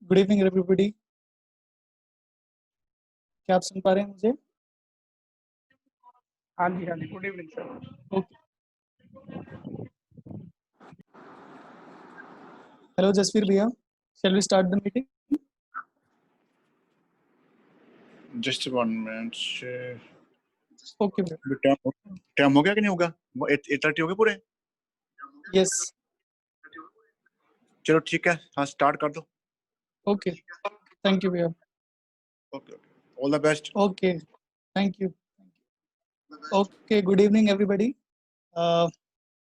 Good evening everybody. क्या आप सुन पा रहे हैं मुझे? हाँ जी, good evening sir. Okay. Hello Jasveer भैया, shall we start the meeting? Just 1 minute. Okay भैया। टाइम हो गया कि नहीं होगा? 8:30 हो गए पूरे? यस। चलो ठीक है, हाँ स्टार्ट कर दो। ओके, थैंक यू भैया। Okay, all the best. Okay, thank you. Okay, good evening everybody.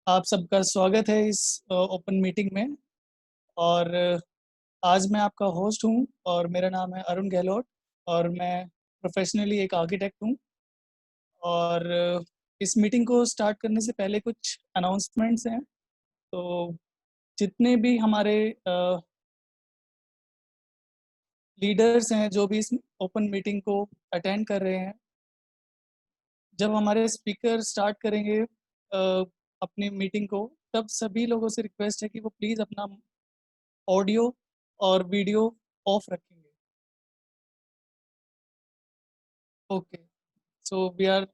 आप सबका स्वागत है इस ओपन मीटिंग में। और आज मैं आपका होस्ट हूं और मेरा नाम है अरुण गहलोत और मैं प्रोफेशनली एक आर्किटेक्ट हूं। और इस मीटिंग को स्टार्ट करने से पहले कुछ अनाउंसमेंट्स हैं। तो जितने भी हमारे लीडर्स हैं जो भी इस ओपन मीटिंग को अटेंड कर रहे हैं, जब हमारे स्पीकर स्टार्ट करेंगे अपनी मीटिंग को, तब सभी लोगों से रिक्वेस्ट है कि वो प्लीज़ अपना ऑडियो और वीडियो ऑफ रखेंगे। Okay, so we are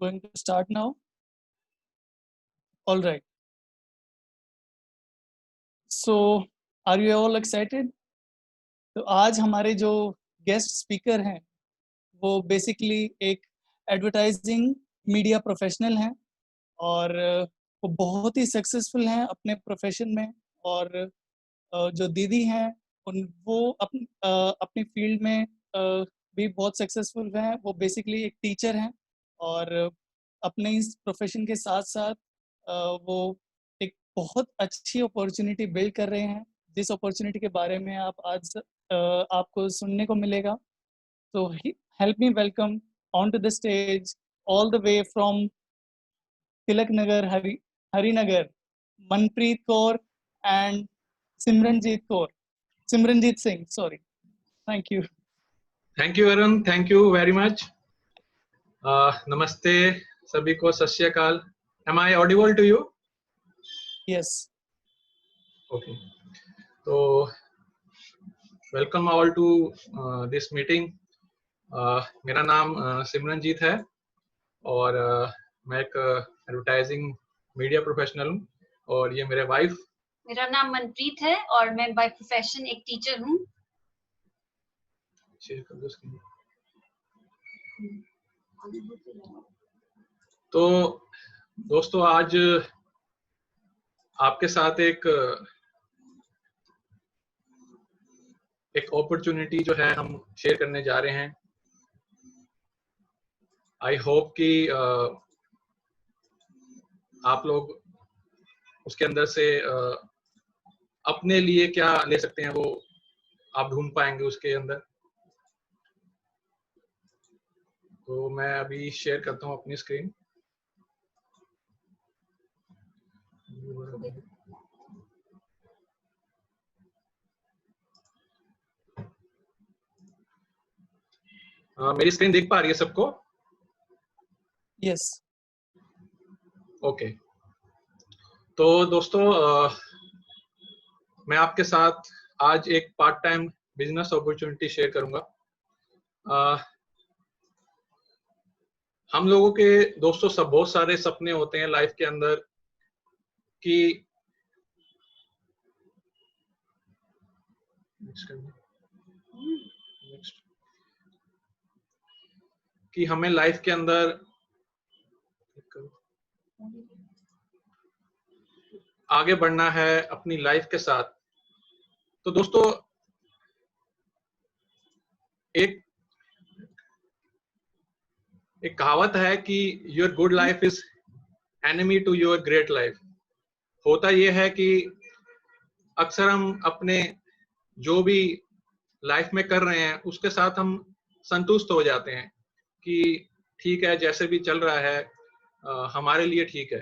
going to start now. All right, so are you all excited? तो आज हमारे जो गेस्ट स्पीकर हैं वो बेसिकली एक एडवर्टाइजिंग मीडिया प्रोफेशनल हैं और वो बहुत ही सक्सेसफुल हैं अपने प्रोफेशन में। और जो दीदी हैं वो अपनी फील्ड में भी बहुत सक्सेसफुल हैं। वो बेसिकली एक टीचर हैं और अपने इस प्रोफेशन के साथ साथ वो एक बहुत अच्छी अपॉर्चुनिटी बिल्ड कर रहे हैं, जिस अपॉर्चुनिटी के बारे में आप आज आपको सुनने को मिलेगा। तो help me welcome on to the stage all the way from Tilak Nagar, Harinagar, Manpreet Kaur and Simranjeet Singh, sorry. Thank you. Thank you Arun, thank you very much. Namaste सभी को, सत श्री अकाल. Am I audible to you? Yes. Okay. So welcome all to this meeting. मेरा नाम सिमरनजीत है और मैं एक एडवर्टाइजिंग मीडिया प्रोफेशनल हूँ और ये मेरे वाइफ। मेरा नाम मनप्रीत है और मैं बाय प्रोफेशन एक टीचर हूँ। तो दोस्तों, आज आपके साथ एक अपॉर्चुनिटी जो है हम शेयर करने जा रहे हैं। आई होप कि आप लोग उसके अंदर से अपने लिए क्या ले सकते हैं वो आप ढूंढ पाएंगे उसके अंदर। तो मैं अभी शेयर करता हूं अपनी स्क्रीन। मेरी स्क्रीन देख पा रही है सबको? यस। ओके। तो दोस्तों, मैं आपके साथ आज एक part time business opportunity share करूंगा। हम लोगों के दोस्तों सब बहुत सारे सपने होते हैं लाइफ के अंदर कि हमें लाइफ के अंदर आगे बढ़ना है अपनी लाइफ के साथ। तो दोस्तों, एक कहावत है कि your good life is enemy to your great life. होता यह है कि अक्सर हम अपने जो भी लाइफ में कर रहे हैं उसके साथ हम संतुष्ट हो जाते हैं कि ठीक है, जैसे भी चल रहा है हमारे लिए ठीक है।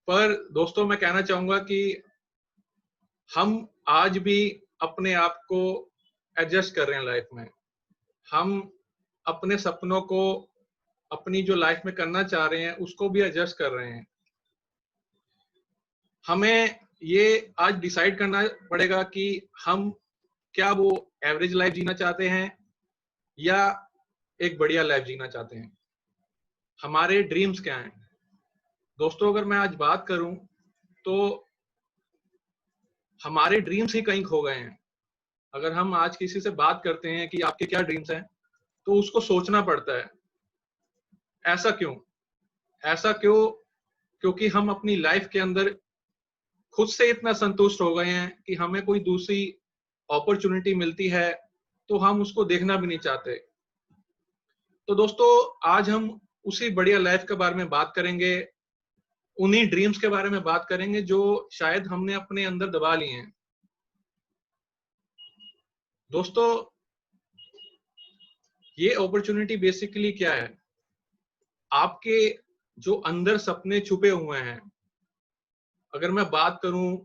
पर दोस्तों, मैं कहना चाहूंगा कि हम आज भी अपने आप को एडजस्ट कर रहे हैं लाइफ में। हम अपने सपनों को, अपनी जो लाइफ में करना चाह रहे हैं उसको भी एडजस्ट कर रहे हैं। हमें ये आज डिसाइड करना पड़ेगा कि हम क्या वो एवरेज लाइफ जीना चाहते हैं या एक बढ़िया लाइफ जीना चाहते हैं? हमारे ड्रीम्स क्या हैं? दोस्तों, अगर मैं आज बात करूं तो हमारे ड्रीम्स ही कहीं खो गए हैं। अगर हम आज किसी से बात करते हैं कि आपके क्या ड्रीम्स हैं, तो उसको सोचना पड़ता है। ऐसा क्यों? ऐसा क्यों? क्योंकि हम अपनी लाइफ के अंदर खुद से इतना संतुष्ट हो गए हैं कि हमें कोई दूसरी अपॉर्चुनिटी मिलती है तो हम उसको देखना भी नहीं चाहते। तो दोस्तों, आज हम उसी बढ़िया लाइफ के बारे में बात करेंगे, उन्हीं ड्रीम्स के बारे में बात करेंगे जो शायद हमने अपने अंदर दबा लिए हैं। दोस्तों, ये अपॉर्चुनिटी बेसिकली क्या है? आपके जो अंदर सपने छुपे हुए हैं, अगर मैं बात करूं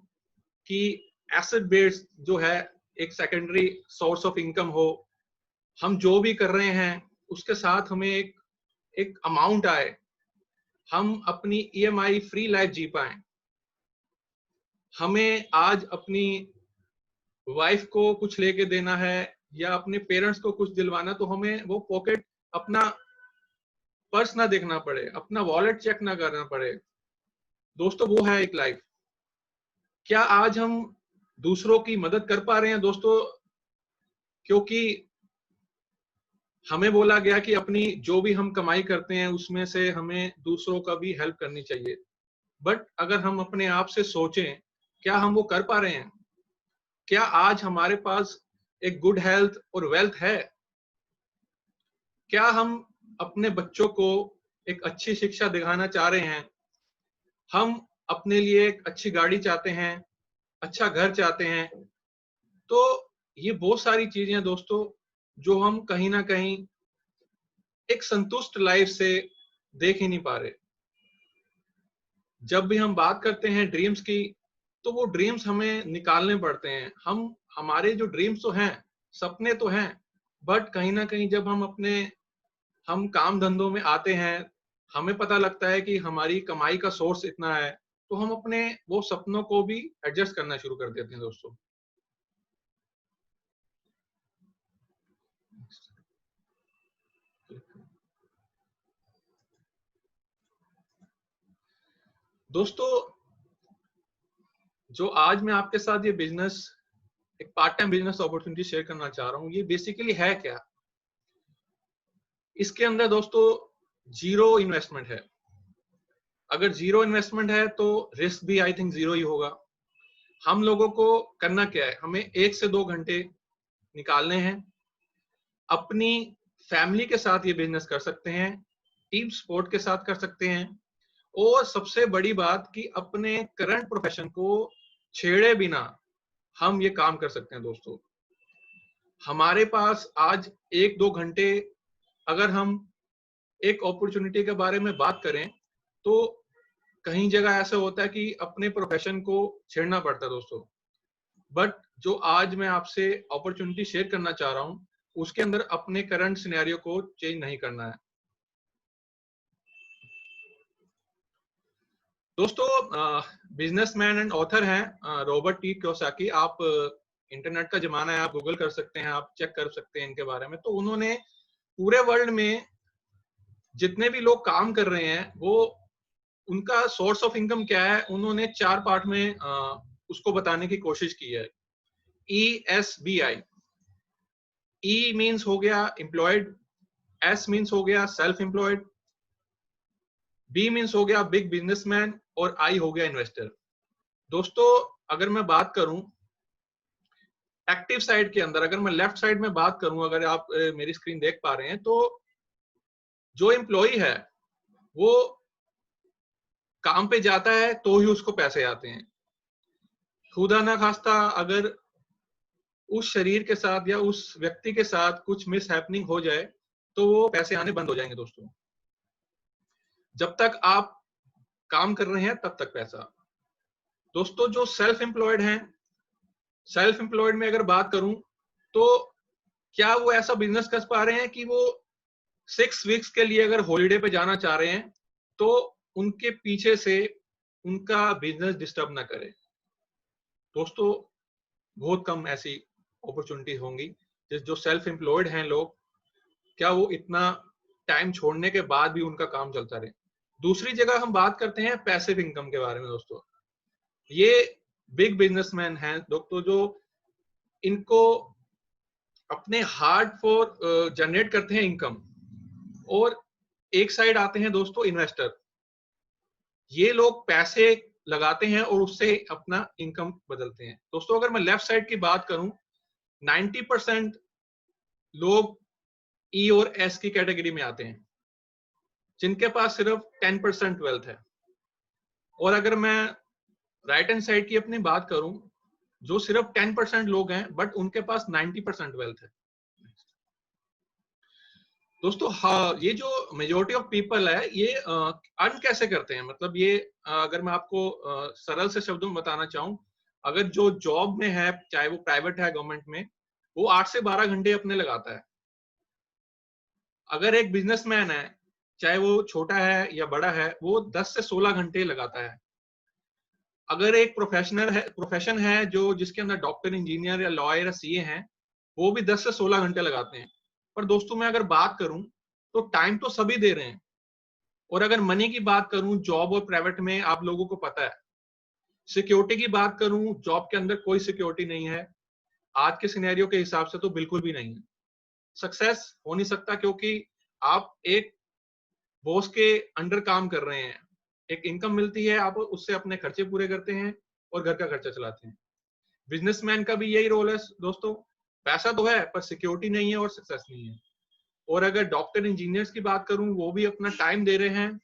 कि एसेट बेस्ड जो है, एक सेकेंडरी सोर्स ऑफ इनकम हो, हम जो भी कर रहे हैं उसके साथ हमें एक अमाउंट आए, हम अपनी ईएमआई फ्री लाइफ जी पाए, हमें आज अपनी वाइफ को कुछ लेके देना है या अपने पेरेंट्स को कुछ दिलवाना, तो हमें वो पॉकेट, अपना पर्स ना देखना पड़े, अपना वॉलेट चेक ना करना पड़े। दोस्तों, वो है एक लाइफ। क्या आज हम दूसरों की मदद कर पा रहे हैं दोस्तों? क्योंकि हमें बोला गया कि अपनी जो भी हम कमाई करते हैं उसमें से हमें दूसरों का भी हेल्प करनी चाहिए। बट अगर हम अपने आप से सोचें, क्या हम वो कर पा रहे हैं? क्या आज हमारे पास एक गुड हेल्थ और वेल्थ है? क्या हम अपने बच्चों को एक अच्छी शिक्षा दिखाना चाह रहे हैं? हम अपने लिए एक अच्छी गाड़ी चाहते हैं, अच्छा घर चाहते हैं। तो ये बहुत सारी चीजें हैं दोस्तों, जो हम कहीं ना कहीं एक संतुष्ट लाइफ से देख ही नहीं पा रहे। जब भी हम बात करते हैं ड्रीम्स की, तो वो ड्रीम्स हमें निकालने पड़ते हैं। हमारे जो ड्रीम्स तो हैं, सपने तो हैं, बट कहीं ना कहीं जब हम काम धंधों में आते हैं, हमें पता लगता है कि हमारी कमाई का सोर्स इतना है, तो हम अपने वो सपनों को भी एडजस्ट करना शुरू कर देते हैं दोस्तों। दोस्तों, जो आज मैं आपके साथ ये बिजनेस, एक part time business opportunity share करना चाह रहा हूँ, ये बेसिकली है क्या? इसके अंदर दोस्तों जीरो इन्वेस्टमेंट है। अगर जीरो इन्वेस्टमेंट है तो रिस्क भी आई थिंक जीरो ही होगा। हम लोगों को करना क्या है? हमें 1 से 2 घंटे निकालने हैं, अपनी फैमिली के साथ ये बिजनेस कर सकते हैं, टीम सपोर्ट के साथ कर सकते हैं, और सबसे बड़ी बात कि अपने करंट प्रोफेशन को छेड़े बिना हम ये काम कर सकते हैं दोस्तों। हमारे पास आज 1-2 घंटे, अगर हम एक अपॉर्चुनिटी के बारे में बात करें, तो कहीं जगह ऐसा होता है कि अपने प्रोफेशन को छेड़ना पड़ता है दोस्तों। बट जो आज मैं आपसे अपॉर्चुनिटी शेयर करना चाह रहा हूं, उसके अंदर अपने करंट सिनेरियो को चेंज नहीं करना है दोस्तों। बिजनेसमैन एंड ऑथर हैं रॉबर्ट टी कियोसाकी। आप इंटरनेट का जमाना है, आप गूगल कर सकते हैं, आप चेक कर सकते हैं इनके बारे में। तो उन्होंने पूरे वर्ल्ड में जितने भी लोग काम कर रहे हैं, वो उनका सोर्स ऑफ इनकम क्या है, उन्होंने 4 पार्ट में उसको बताने की कोशिश की है। ESBI। E मीन्स हो गया एम्प्लॉयड, S मीन्स हो गया सेल्फ एम्प्लॉयड, B मीन्स हो गया बिग बिजनेसमैन, और I हो गया इन्वेस्टर। दोस्तों, अगर मैं बात करूं एक्टिव साइड के अंदर, अगर मैं लेफ्ट साइड में बात करूं, अगर आप मेरी स्क्रीन देख पा रहे हैं, तो जो एम्प्लॉय है वो काम पे जाता है तो ही उसको पैसे आते हैं। खुदा ना खास्ता अगर उस शरीर के साथ या उस व्यक्ति के साथ कुछ मिस हैपनिंग हो जाए, तो वो पैसे आने बंद हो जाएंगे दोस्तों। जब तक आप काम कर रहे हैं तब तक पैसा। दोस्तों, जो सेल्फ एम्प्लॉयड हैं, सेल्फ एम्प्लॉयड में अगर बात करूं, तो क्या वो ऐसा बिजनेस कर पा रहे हैं कि वो 6 वीक्स के लिए अगर हॉलीडे पे जाना चाह रहे हैं तो उनके पीछे से उनका बिजनेस डिस्टर्ब ना करे? दोस्तों, बहुत कम ऐसी अपॉर्चुनिटी होंगी। जो सेल्फ एम्प्लॉयड हैं लोग, क्या वो इतना टाइम छोड़ने के बाद भी उनका काम चलता रहे। दूसरी जगह हम बात करते हैं पैसिव इनकम के बारे में दोस्तों। ये बिग बिजनेसमैन हैं दोस्तों, जो इनको अपने हार्ड फॉर जनरेट करते हैं इनकम, और एक साइड आते हैं दोस्तों इन्वेस्टर। ये लोग पैसे लगाते हैं और उससे अपना इनकम बदलते हैं। दोस्तों अगर मैं लेफ्ट साइड की बात करूं, 90% लोग ई और एस की कैटेगरी में आते हैं, जिनके पास सिर्फ 10% वेल्थ है। और अगर मैं राइट हैंड साइड की अपनी बात करूं, जो सिर्फ 10% लोग हैं बट उनके पास 90% वेल्थ है। दोस्तों हाँ, ये जो मेजोरिटी ऑफ पीपल है ये अर्न कैसे करते हैं, मतलब ये अगर मैं आपको सरल से शब्दों में बताना चाहूं, अगर जो जॉब में है, चाहे वो प्राइवेट है गवर्नमेंट में, वो 8 से 12 घंटे अपने लगाता है। अगर एक बिजनेसमैन है, चाहे वो छोटा है या बड़ा है, वो 10 से 16 घंटे लगाता है। अगर एक प्रोफेशन है जो जिसके अंदर डॉक्टर, इंजीनियर या लॉयर या सीए हैं, वो भी 10 से 16 घंटे लगाते हैं। पर दोस्तों मैं अगर बात करूं तो टाइम तो सभी दे रहे हैं। और अगर मनी की बात करूं, जॉब और प्राइवेट में आप लोगों को पता है, सिक्योरिटी की बात करूं, जॉब के अंदर कोई सिक्योरिटी नहीं है। आज के सिनेरियो के हिसाब से तो बिल्कुल भी नहीं है। सक्सेस हो नहीं सकता, क्योंकि आप एक बॉस के अंडर काम कर रहे हैं, एक इनकम मिलती है, आप उससे अपने खर्चे पूरे करते हैं और घर का खर्चा चलाते हैं। बिजनेसमैन का भी यही रोल है दोस्तों, पैसा तो है पर सिक्योरिटी नहीं है और सक्सेस नहीं है। और अगर डॉक्टर, इंजीनियर्स की बात करूं, वो भी अपना टाइम दे रहे हैं,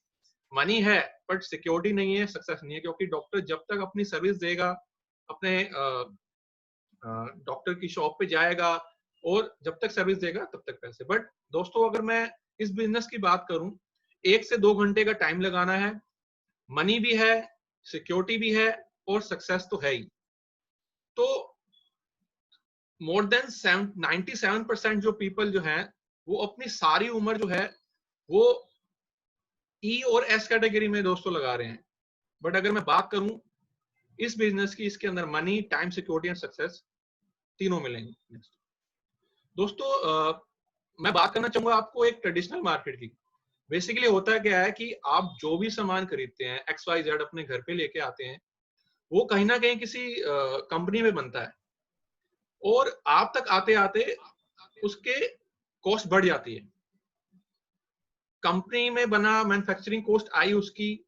मनी है बट सिक्योरिटी नहीं है, सक्सेस नहीं है। क्योंकि डॉक्टर जब तक अपनी सर्विस देगा, अपने डॉक्टर की शॉप पे जाएगा और जब तक सर्विस देगा तब तक पैसे। बट दोस्तों अगर मैं इस बिजनेस की बात करूं, 1 से 2 घंटे का टाइम लगाना है, मनी भी है, सिक्योरिटी भी है और सक्सेस तो है ही। तो मोर देन 97% जो पीपल जो है, वो अपनी सारी उम्र जो है वो ई और एस कैटेगरी में दोस्तों लगा रहे हैं। बट अगर मैं बात करूं इस बिजनेस की, इसके अंदर money, time, security and success तीनों मिलेंगे। दोस्तों मैं बात करना चाहूंगा आपको एक ट्रेडिशनल मार्केट की। बेसिकली होता क्या है कि आप जो भी सामान खरीदते हैं, XYZ अपने घर पे लेके आते हैं, वो कहीं ना कहीं किसी कंपनी में बनता है और आप तक आते आते उसके कॉस्ट बढ़ जाती है। कंपनी में बना, मैन्युफैक्चरिंग कॉस्ट आई उसकी,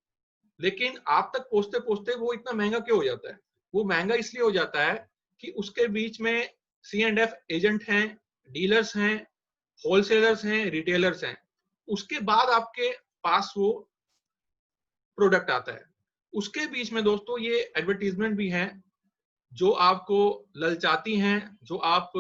लेकिन आप तक पहुंचते पहुंचते वो इतना महंगा क्यों हो जाता है? वो महंगा इसलिए हो जाता है कि उसके बीच में C&F एजेंट हैं, डीलर्स हैं, होलसेलर्स हैं, रिटेलर्स हैं। उसके बाद आपके पास वो प्रोडक्ट आता है। उसके बीच में दोस्तों ये एडवर्टीजमेंट भी हैं जो आपको ललचाती हैं, जो आप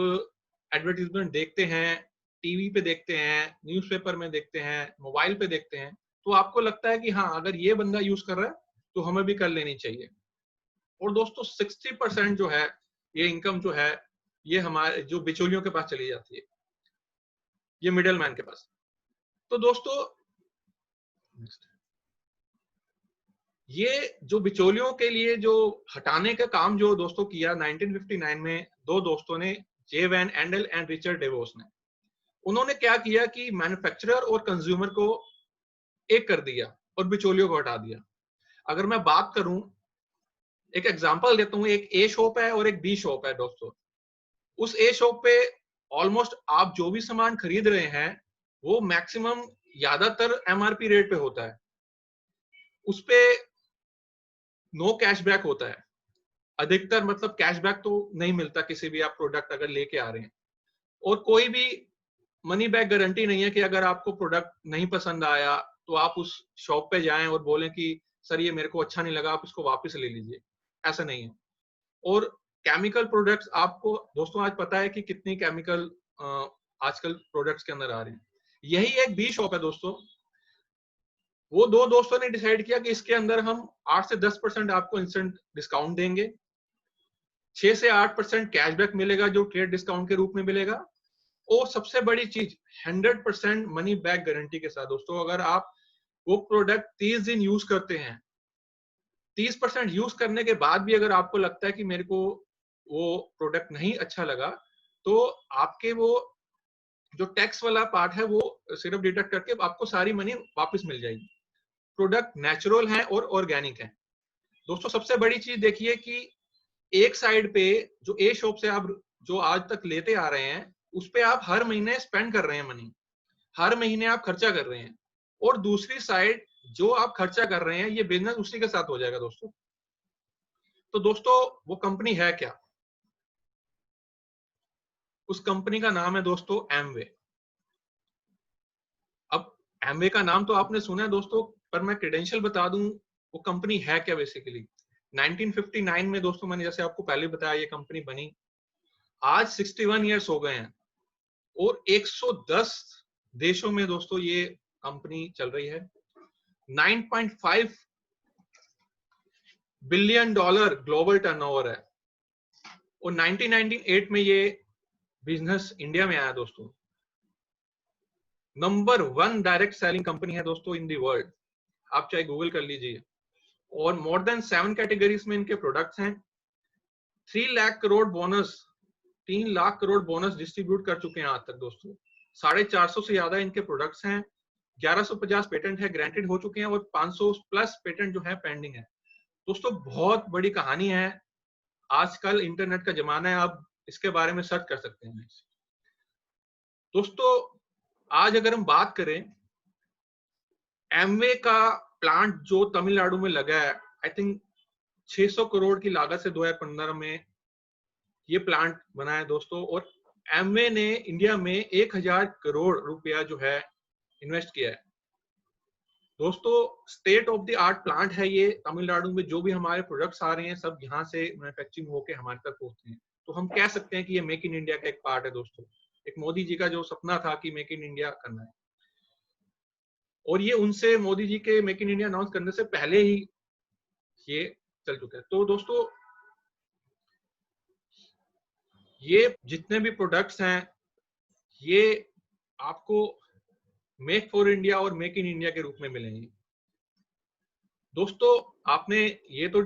एडवर्टीजमेंट देखते हैं, टीवी पे देखते हैं, न्यूज़पेपर में देखते हैं, मोबाइल पे देखते हैं, तो आपको लगता है कि हाँ अगर ये बंदा यूज कर रहा है तो हमें भी कर लेनी चाहिए। और दोस्तों 60% जो है ये इनकम जो है, ये हमारे जो बिचौलियों के पास चली जाती है, ये मिडिल मैन के पास। तो दोस्तों ये जो बिचौलियों के लिए जो हटाने का काम जो दोस्तों किया 1959 में, दो दोस्तों ने, Jay Van Andel and Richard DeVos ने, उन्होंने क्या किया कि मैन्युफैक्चरर और कंज्यूमर को एक कर दिया और बिचौलियों को हटा दिया। अगर मैं बात करूं, एक एग्जांपल देता हूं, एक ए शॉप है और एक बी शॉप है दोस्तों। उस ए शॉप पे ऑलमोस्ट आप जो भी सामान खरीद रहे हैं वो मैक्सिमम ज्यादातर MRP रेट पे होता है, उस पे नो कैशबैक होता है अधिकतर, मतलब कैशबैक तो नहीं मिलता किसी भी आप प्रोडक्ट अगर लेके आ रहे हैं, और कोई भी मनी बैक गारंटी नहीं है कि अगर आपको प्रोडक्ट नहीं पसंद आया तो आप उस शॉप पे जाएं और बोलें कि सर ये मेरे को अच्छा नहीं लगा, आप इसको वापस ले लीजिए, ऐसा नहीं है। और केमिकल प्रोडक्ट्स, आपको दोस्तों आज पता है कि कितनी केमिकल आजकल प्रोडक्ट्स के अंदर आ रहे हैं। यही एक बी शॉप है दोस्तों, वो दो दोस्तों ने डिसाइड किया कि इसके अंदर हम 8 से 10% आपको इंस्टेंट डिस्काउंट देंगे, 6 से 8% कैशबैक मिलेगा जो ट्रेड डिस्काउंट के रूप में मिलेगा, और सबसे बड़ी चीज 100% मनी बैक गारंटी के साथ। दोस्तों अगर आप वो प्रोडक्ट 30 दिन यूज करते हैं, 30% यूज करने के बाद भी अगर आपको लगता है कि मेरे को वो प्रोडक्ट नहीं अच्छा लगा, तो आपके वो जो टैक्स वाला पार्ट है वो सिर्फ डिडक्ट करके आपको सारी मनी वापस मिल जाएगी। प्रोडक्ट नेचुरल है और ऑर्गेनिक है। दोस्तों सबसे बड़ी चीज देखिए कि एक साइड पे जो ए शॉप से आप जो आज तक लेते आ रहे हैं उस पे आप हर महीने स्पेंड कर रहे हैं मनी, हर महीने आप खर्चा कर रहे हैं, और दूसरी साइड जो आप खर्चा कर रहे हैं ये बिजनेस उसी के साथ हो जाएगा दोस्तों। तो दोस्तों वो कंपनी है क्या? उस कंपनी का नाम है दोस्तों एमवे। अब एमवे का नाम तो आपने सुना है दोस्तों, पर मैं क्रेडेंशियल बता दूं वो कंपनी है क्या। बेसिकली 1959 में दोस्तों, मैंने जैसे आपको पहले बताया, ये कंपनी बनी। आज 61 इयर्स हो गए हैं और 110 देशों में दोस्तों ये कंपनी चल रही है। 9.5 बिलियन डॉलर ग्लोबल टर्नओवर है और 1998 में ये बिजनेस इंडिया में आया दोस्तों। नंबर 1 डायरेक्ट सेलिंग कंपनी है दोस्तों इन दी वर्ल्ड, आप चाहे गूगल कर लीजिए। और मोर देन 7 कैटेगरीज में इनके प्रोडक्ट्स हैं। 3 lakh crore bonus, 3 lakh crore bonus distribute कर चुके हैं आज तक दोस्तों। 450 से ज्यादा इनके प्रोडक्ट्स हैं। 1150 पेटेंट है ग्रांटेड हो चुके हैं और 500 प्लस पेटेंट जो है पेंडिंग है दोस्तों। बहुत बड़ी कहानी है। आजकल इंटरनेट का जमाना है, आप इसके बारे में सर्च कर सकते हैं दोस्तों। आज अगर हम बात करें एमवे का प्लांट जो तमिलनाडु में लगा है, आई थिंक 600 करोड़ की लागत से 2015 में ये प्लांट बना है दोस्तों। और एमवे ने इंडिया में 1000 करोड़ रुपया जो है इन्वेस्ट किया है दोस्तों। State of the art plant है ये तमिलनाडु में। जो भी हमारे प्रोडक्ट्स आ रहे हैं सब यहाँ से मैन्युफैक्चरिंग होके हमारे तक पहुंचते हैं। तो हम कह सकते हैं कि ये मेक इन इंडिया का एक पार्ट है दोस्तों। एक मोदी जी का जो सपना था कि मेक इन इंडिया करना है, और ये उनसे मोदी जी के मेक इन इंडिया अनाउंस करने से पहले ही ये चल चुका है। तो दोस्तों ये जितने भी प्रोडक्ट्स हैं ये आपको मेक फॉर इंडिया और मेक इन इंडिया के रूप में मिलेंगे दोस्तों। आपने ये तो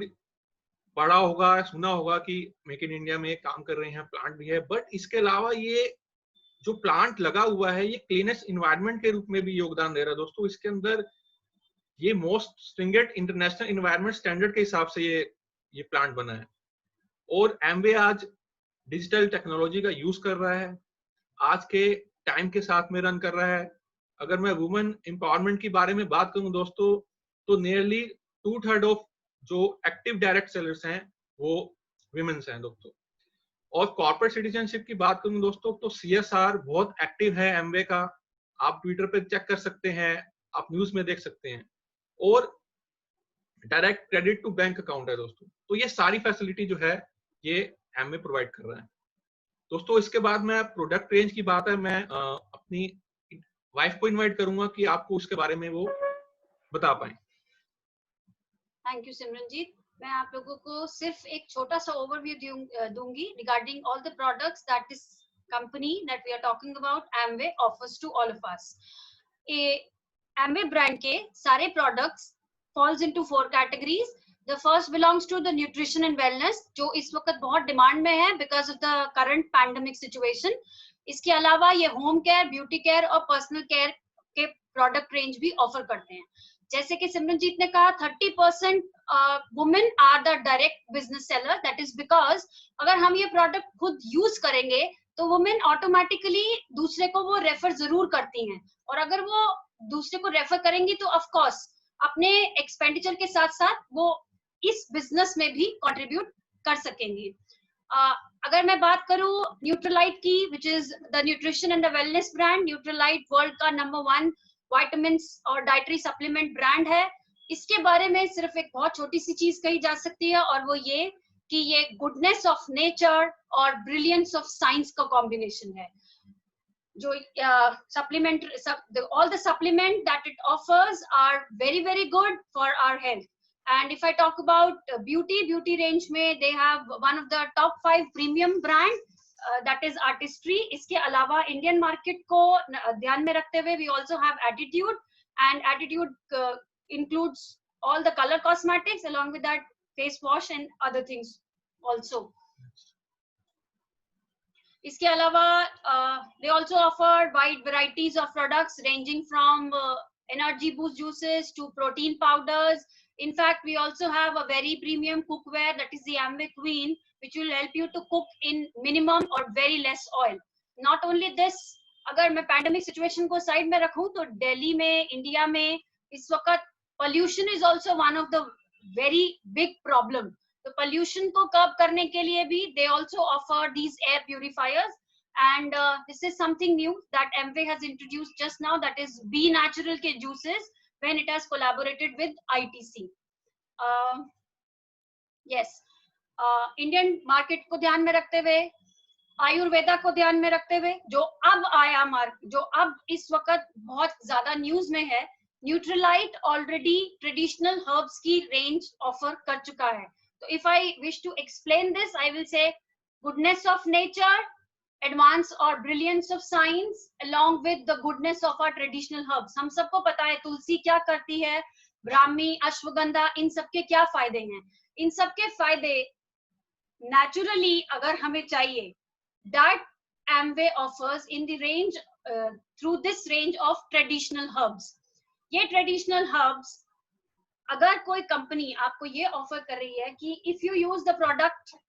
पढ़ा होगा, सुना होगा कि मेक इन इंडिया में काम कर रहे हैं, प्लांट भी है, बट इसके अलावा ये जो प्लांट लगा हुआ है ये क्लीनेस्ट इन्वायरमेंट के रूप में भी योगदान दे रहा है दोस्तों। इसके अंदर ये most stringent international environment standard के हिसाब से ये प्लांट बना है। और एमवे आज डिजिटल टेक्नोलॉजी का यूज कर रहा है, आज के टाइम के साथ में रन कर रहा है। अगर मैं वुमेन एम्पावरमेंट की बारे में बात करूं दोस्तों, तो नियरली 2/3 ऑफ जो एक्टिव डायरेक्ट सेलर्स हैं वो विमेन्स हैं दोस्तों। और कॉर्पोरेट सिटीजनशिप की बात करूं दोस्तों, तो सीएसआर बहुत एक्टिव है एमवे का। आप ट्विटर पे चेक कर सकते हैं, आप न्यूज में देख सकते हैं। और direct credit to bank account है दोस्तों। तो ये सारी फैसिलिटी जो है ये एमवे प्रोवाइड कर रहा है दोस्तों। इसके बाद मैं प्रोडक्ट रेंज की बात है, मैं अपनी वाइफ को इनवाइट करूंगा कि आपको उसके बारे में वो बता पाए। Thank you Simranjeet. मैं आप लोगों को सिर्फ एक छोटा सा ओवरव्यू दूंगी regarding all the products that this company that we are talking about Amway offers to all of us. Amway brand के सारे products falls into 4 categories. The first belongs to the nutrition and wellness, जो इस वक्त बहुत demand में है because of the current pandemic situation. इसके अलावा ये होम केयर, ब्यूटी केयर और पर्सनल केयर के प्रोडक्ट रेंज भी ऑफर करते हैं। जैसे कि सिमरनजीत ने कहा 30% women are the direct business seller. That is because अगर हम ये प्रोडक्ट खुद यूज करेंगे तो वुमेन ऑटोमेटिकली दूसरे को वो रेफर जरूर करती हैं, और अगर वो दूसरे को रेफर करेंगी तो ऑफ कोर्स अपने एक्सपेंडिचर के साथ साथ वो इस बिजनेस में भी कंट्रीब्यूट कर सकेंगी। अगर मैं बात करूं न्यूट्रलाइट की, which is the nutrition and the wellness brand. Nutrilite world का नंबर 1 विटामिन्स और डाइटरी सप्लीमेंट ब्रांड है। इसके बारे में सिर्फ एक बहुत छोटी सी चीज कही जा सकती है, और वो ये कि ये गुडनेस ऑफ नेचर और ब्रिलियंस ऑफ साइंस का कॉम्बिनेशन है। जो supplement, all the supplement that it offers are very very good for our health. And if I talk about beauty range में they have one of the top 5 premium brand, that is Artistry. इसके अलावा Indian market को ध्यान में रखते हुए we also have Attitude, and Attitude includes all the color cosmetics, along with that face wash and other things also. इसके अलावा they also offer wide varieties of products ranging from energy boost juices to protein powders. In fact, we also have a very premium cookware, that is the Amway Queen, which will help you to cook in minimum or very less oil. Not only this, अगर मैं pandemic situation को side में रखूं तो दिल्ली में, India में इस वक्त pollution is also one of the very big problem. तो पोल्यूशन को कर्ब करने के लिए भी they also offer these air purifiers. And this is something new that Amway has introduced just now, that is Be Natural ke juices, when it has collaborated with ITC. Yes, Indian market को ध्यान में रखते हुए, आयुर्वेदा को ध्यान में रखते हुए, जो अब आया जो अब इस वक्त बहुत ज्यादा न्यूज में है, न्यूट्रलाइट ऑलरेडी ट्रेडिशनल हर्ब्स की रेंज ऑफर कर चुका है. तो if I wish to explain this, I will say goodness of nature, advance or brilliance of science along with the goodness of our traditional herbs. हम सबको पता है तुलसी क्या करती है, ब्राह्मी, अश्वगंधा, इन सब के क्या फायदे हैं. इन सब के फायदे naturally अगर हमें चाहिए, that Amway offers in the range through this range of traditional herbs. ये traditional herbs अगर कोई कंपनी आपको ये ऑफर कर रही है कि if you use the product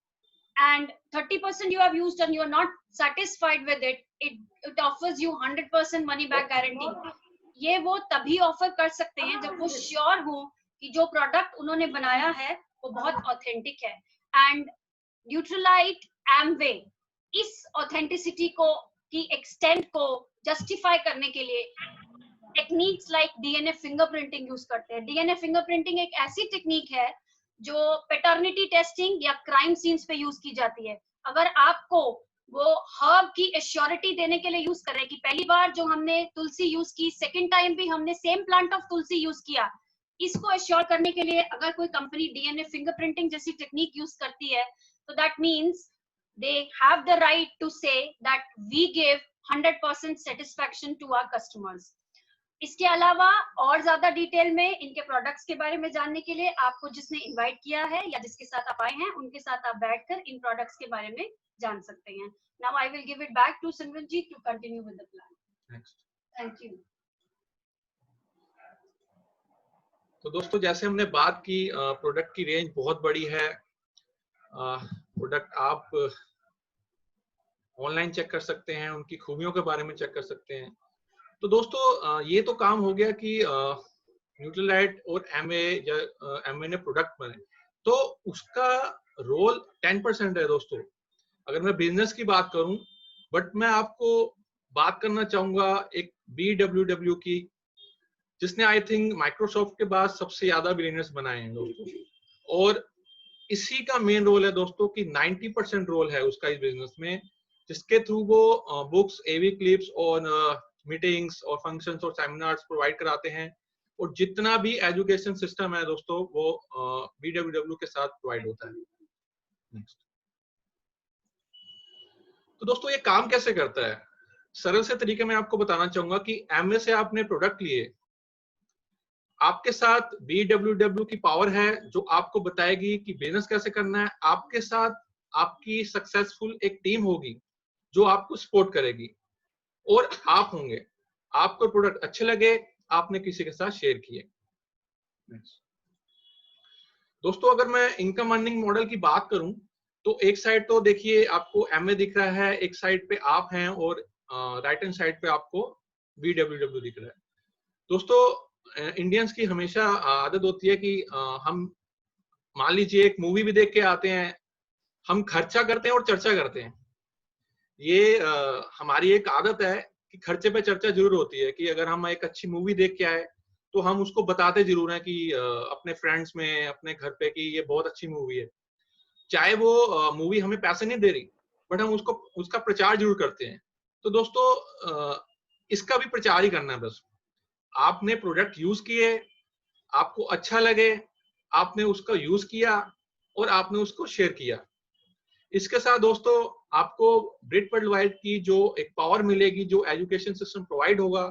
and 30% you have used and you are not satisfied with it, it offers you 100% money back guarantee. ये वो तभी ऑफर कर सकते हैं जब वो श्योर हो कि जो प्रोडक्ट उन्होंने बनाया है वो बहुत ऑथेंटिक है. एंड न्यूट्रलाइट एमवे इस ऑथेंटिसिटी को की एक्सटेंट को जस्टिफाई करने के लिए techniques like DNA fingerprinting use करते हैं. डीएनए फिंगरप्रिंटिंग एक ऐसी टेक्निक है जो पैटर्निटी टेस्टिंग या क्राइम सीन्स पे यूज की जाती है. अगर आपको वो हर्ब की एश्योरिटी देने के लिए यूज कर रहे हैं कि पहली बार जो हमने तुलसी यूज की, सेकंड टाइम भी हमने same plant of tulsi use किया, इसको एश्योर करने के लिए अगर कोई कंपनी डीएनए फिंगरप्रिंटिंग जैसी टेक्निक यूज करती है, तो that means they have the right to say that we give 100% satisfaction to our customers. इसके अलावा और ज्यादा डिटेल में इनके प्रोडक्ट्स के बारे में जानने के लिए आपको जिसने इनवाइट किया है या जिसके साथ आप आए हैं, उनके साथ आप बैठकर इन प्रोडक्ट्स के बारे में जान सकते हैं. Now I will give it back to Simranjeet to continue with the plan. Next. Thank you. तो दोस्तों, जैसे हमने बात की, प्रोडक्ट की रेंज बहुत बड़ी है. प्रोडक्ट आप ऑनलाइन चेक कर सकते हैं, उनकी खूबियों के बारे में चेक कर सकते हैं. तो दोस्तों, ये तो काम हो गया कि न्यूट्रलाइट और एमवे ने प्रोडक्ट बने, तो उसका रोल 10% है दोस्तों. अगर मैं बिजनेस की बात करूं, बट मैं आपको बात करना चाहूंगा एक BWW की, जिसने आई थिंक माइक्रोसॉफ्ट के बाद सबसे ज्यादा बिलियनर्स बनाए हैं दोस्तों. और इसी का मेन रोल है दोस्तों कि 90% रोल है उसका इस बिजनेस में, जिसके थ्रू वो बुक्स, AV क्लिप्स और मीटिंग्स और फंक्शंस और सेमिनार्स प्रोवाइड कराते हैं. और जितना भी एजुकेशन सिस्टम है दोस्तों, वो BWW के साथ प्रोवाइड होता है. नेक्स्ट. तो दोस्तों, ये काम कैसे करता है? सरल से तरीके में आपको बताना चाहूंगा कि एमवे से आपने प्रोडक्ट लिए, आपके साथ BWW की पावर है जो आपको बताएगी कि बिजनेस कैसे करना है. आपके साथ आपकी सक्सेसफुल एक टीम होगी जो आपको सपोर्ट करेगी, और आप होंगे. आपको प्रोडक्ट अच्छे लगे, आपने किसी के साथ शेयर किए. दोस्तों, अगर मैं इनकम अर्निंग मॉडल की बात करूं, तो एक साइड तो देखिए आपको एमवे दिख रहा है, एक साइड पे आप हैं, और राइट हैंड साइड पे आपको BWW दिख रहा है. दोस्तों, इंडियंस की हमेशा आदत होती है कि हम मान लीजिए एक मूवी भी देख के आते हैं, हम खर्चा करते हैं और चर्चा करते हैं. ये हमारी एक आदत है कि खर्चे पे चर्चा जरूर होती है. कि अगर हम एक अच्छी मूवी देख के आए तो हम उसको बताते जरूर हैं कि अपने फ्रेंड्स में, अपने घर पे, कि ये बहुत अच्छी मूवी है. चाहे वो मूवी हमें पैसे नहीं दे रही, बट हम उसका प्रचार जरूर करते हैं. तो दोस्तों, इसका भी प्रचार ही करना है. बस आपने प्रोडक्ट यूज किए, आपको अच्छा लगे, आपने उसका यूज किया और आपने उसको शेयर किया. इसके साथ दोस्तों, आपको ब्रिट वर्ल्ड वाइड की जो एक पावर मिलेगी, जो एजुकेशन सिस्टम प्रोवाइड होगा,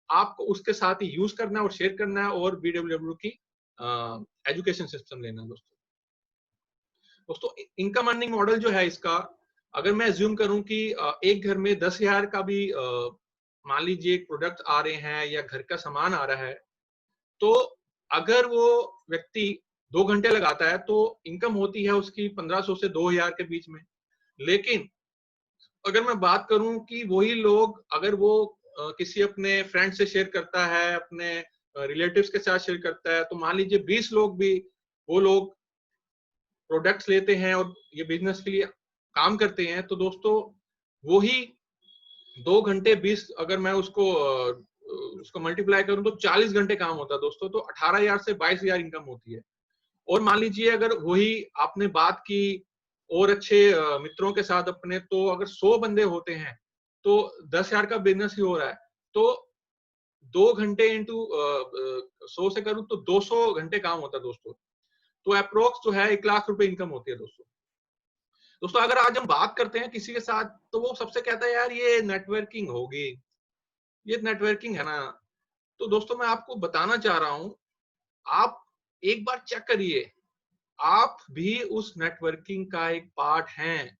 आपको उसके साथ ही यूज करना है और शेयर करना है, और BWW की एजुकेशन सिस्टम लेना है. दोस्तों, इनकम अर्निंग मॉडल जो है इसका, अगर मैं एज्यूम करूं कि एक घर में 10,000 का भी मान लीजिए प्रोडक्ट आ रहे हैं या घर का सामान आ रहा है, तो अगर वो व्यक्ति 2 घंटे लगाता है तो इनकम होती है उसकी 1500 से 2000 के बीच में। लेकिन अगर मैं बात करूं कि वही लोग अगर वो किसी अपने फ्रेंड से शेयर करता है, अपने रिलेटिव्स के साथ शेयर करता है, तो मान लीजिए 20 लोग भी वो लोग प्रोडक्ट्स लेते हैं और ये बिजनेस के लिए काम करते हैं, तो दोस्तों वही 2 घंटे 20 अगर मैं उसको मल्टीप्लाई करूं तो 40 घंटे काम होता है दोस्तों, तो 18,000 से 22,000 इनकम होती है। और मान लीजिए अगर वही आपने बात की और अच्छे मित्रों के साथ अपने, तो अगर 100 बंदे होते हैं तो 10,000 का बिजनेस ही हो रहा है, तो 2 घंटे इंटू 100 से करूं तो 200 घंटे काम होता है दोस्तों, तो अप्रोक्स जो है 1 लाख रुपए इनकम होती है दोस्तों। दोस्तों अगर आज हम बात करते हैं किसी के साथ, तो वो सबसे कहता है यार ये नेटवर्किंग होगी, ये नेटवर्किंग है ना। तो दोस्तों मैं आपको बताना चाह रहा हूं, आप एक बार चेक करिए, आप भी उस नेटवर्किंग का एक पार्ट हैं।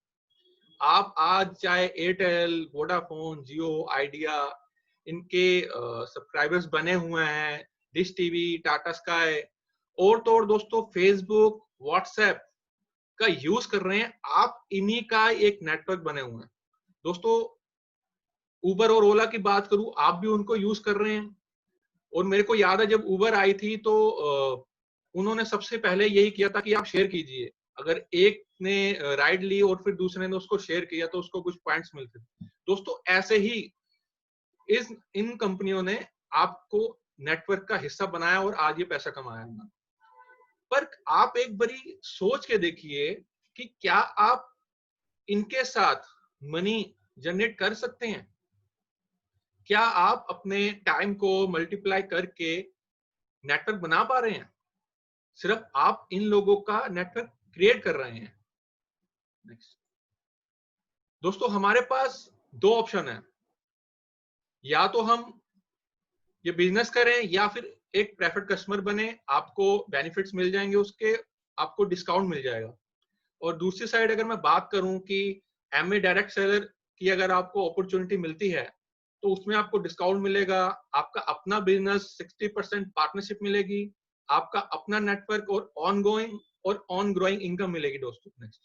आप आज चाहे एयरटेल, वोडाफोन, जियो, आइडिया, इनके सब्सक्राइबर्स बने हुए हैं, डिश टीवी, टाटा स्काई, और तो और दोस्तों फेसबुक, व्हाट्सएप का यूज कर रहे हैं, आप इन्हीं का एक नेटवर्क बने हुए हैं दोस्तों। उबर और ओला की बात करूं, आप भी उनको यूज कर रहे हैं। और मेरे को याद है जब उबर आई थी तो उन्होंने सबसे पहले यही किया था कि आप शेयर कीजिए, अगर एक ने राइड ली और फिर दूसरे ने उसको शेयर किया तो उसको कुछ पॉइंट्स मिलते थे दोस्तों। ऐसे ही इन कंपनियों ने आपको नेटवर्क का हिस्सा बनाया और आज ये पैसा कमाया। पर आप एक बारी सोच के देखिए कि क्या आप इनके साथ मनी जनरेट कर सकते हैं? क्या आप अपने टाइम को मल्टीप्लाई करके नेटवर्क बना पा रहे हैं? सिर्फ आप इन लोगों का नेटवर्क क्रिएट कर रहे हैं। नेक्स्ट दोस्तों, हमारे पास 2 ऑप्शन है, या तो हम ये बिजनेस करें या फिर एक प्रेफर्ड कस्टमर बने, आपको बेनिफिट्स मिल जाएंगे, उसके आपको डिस्काउंट मिल जाएगा। और दूसरी साइड अगर मैं बात करूं कि एमए डायरेक्ट सेलर की अगर आपको अपॉर्चुनिटी मिलती है तो उसमें आपको डिस्काउंट मिलेगा, आपका अपना बिजनेस 60% पार्टनरशिप मिलेगी, आपका अपना नेटवर्क और ऑन ग्रोइंग इनकम मिलेगी दोस्तों। नेक्स्ट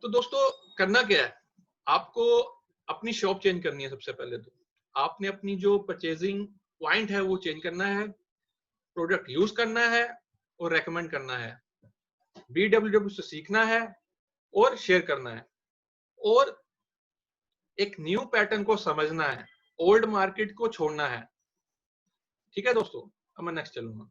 तो दोस्तों करना क्या है, आपको अपनी शॉप चेंज करनी है। सबसे पहले तो आपने अपनी जो परचेजिंग पॉइंट है वो चेंज करना है, प्रोडक्ट यूज करना है और रेकमेंड करना है, BWW से सीखना है और शेयर करना है, और एक न्यू पैटर्न को समझना है, ओल्ड मार्केट को छोड़ना है। ठीक है दोस्तों, अब मैं नेक्स्ट चलूंगा।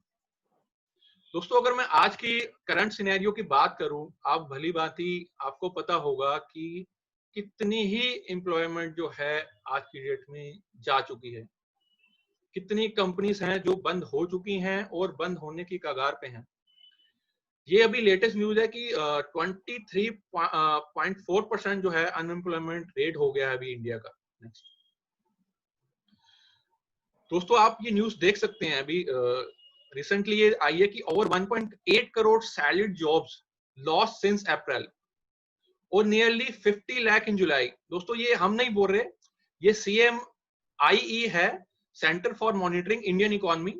दोस्तों अगर मैं आज की करंट सिनेरियो की बात करूं, आप भली भांति आपको पता होगा कि कितनी ही एम्प्लॉयमेंट जो है आज की डेट में जा चुकी है, कितनी कंपनीज हैं जो बंद हो चुकी हैं और बंद होने की कगार पे हैं। ये अभी लेटेस्ट न्यूज है कि 23.4% जो है अनएम्प्लॉयमेंट रेट हो गया है अभी इंडिया का। नेक्स्ट दोस्तों आप ये न्यूज देख सकते हैं, अभी रिसेंटली ये आई है कि over 1.8 crore salaried jobs lost since April और नियरली 50 लाख इन जुलाई। दोस्तों ये हम नहीं बोल रहे, ये CMIE है, centre for monitoring Indian economy,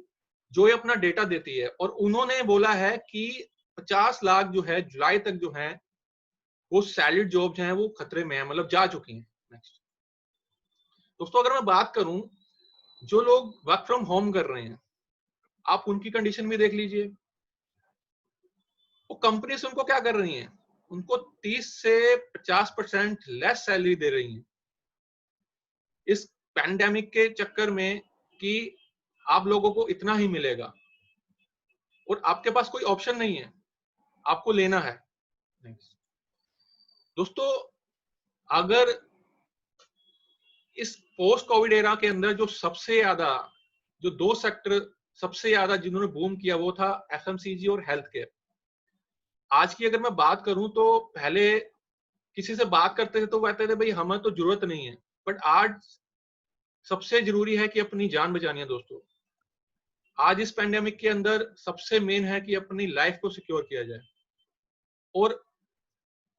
जो ये अपना डेटा देती है, और उन्होंने बोला है कि 50 लाख जो है जुलाई तक जो है वो सैलरीड जॉब्स हैं वो खतरे में है, मतलब जा चुकी हैं। नेक्स्ट दोस्तों अगर मैं बात करूं जो लोग वर्क फ्रॉम होम कर रहे हैं, आप उनकी कंडीशन भी देख लीजिए। वो कंपनीज उनको क्या कर रही हैं, उनको 30 से 50% लेस सैलरी दे रही हैं इस पैंडेमिक के चक्कर में कि आप लोगों को इतना ही मिलेगा और आपके पास कोई ऑप्शन नहीं है, आपको लेना है। Next. दोस्तों अगर इस पोस्ट कोविड एरा के अंदर जो सबसे ज्यादा जो 2 सेक्टर सबसे ज्यादा जिन्होंने बूम किया वो था FMCG और हेल्थ केयर। आज की अगर मैं बात करूं तो पहले किसी से बात करते थे तो कहते थे भाई हमें तो जरूरत नहीं है, बट आज सबसे जरूरी है कि अपनी जान बचानी है दोस्तों। आज इस पेंडेमिक के अंदर सबसे मेन है कि अपनी लाइफ को सिक्योर किया जाए, और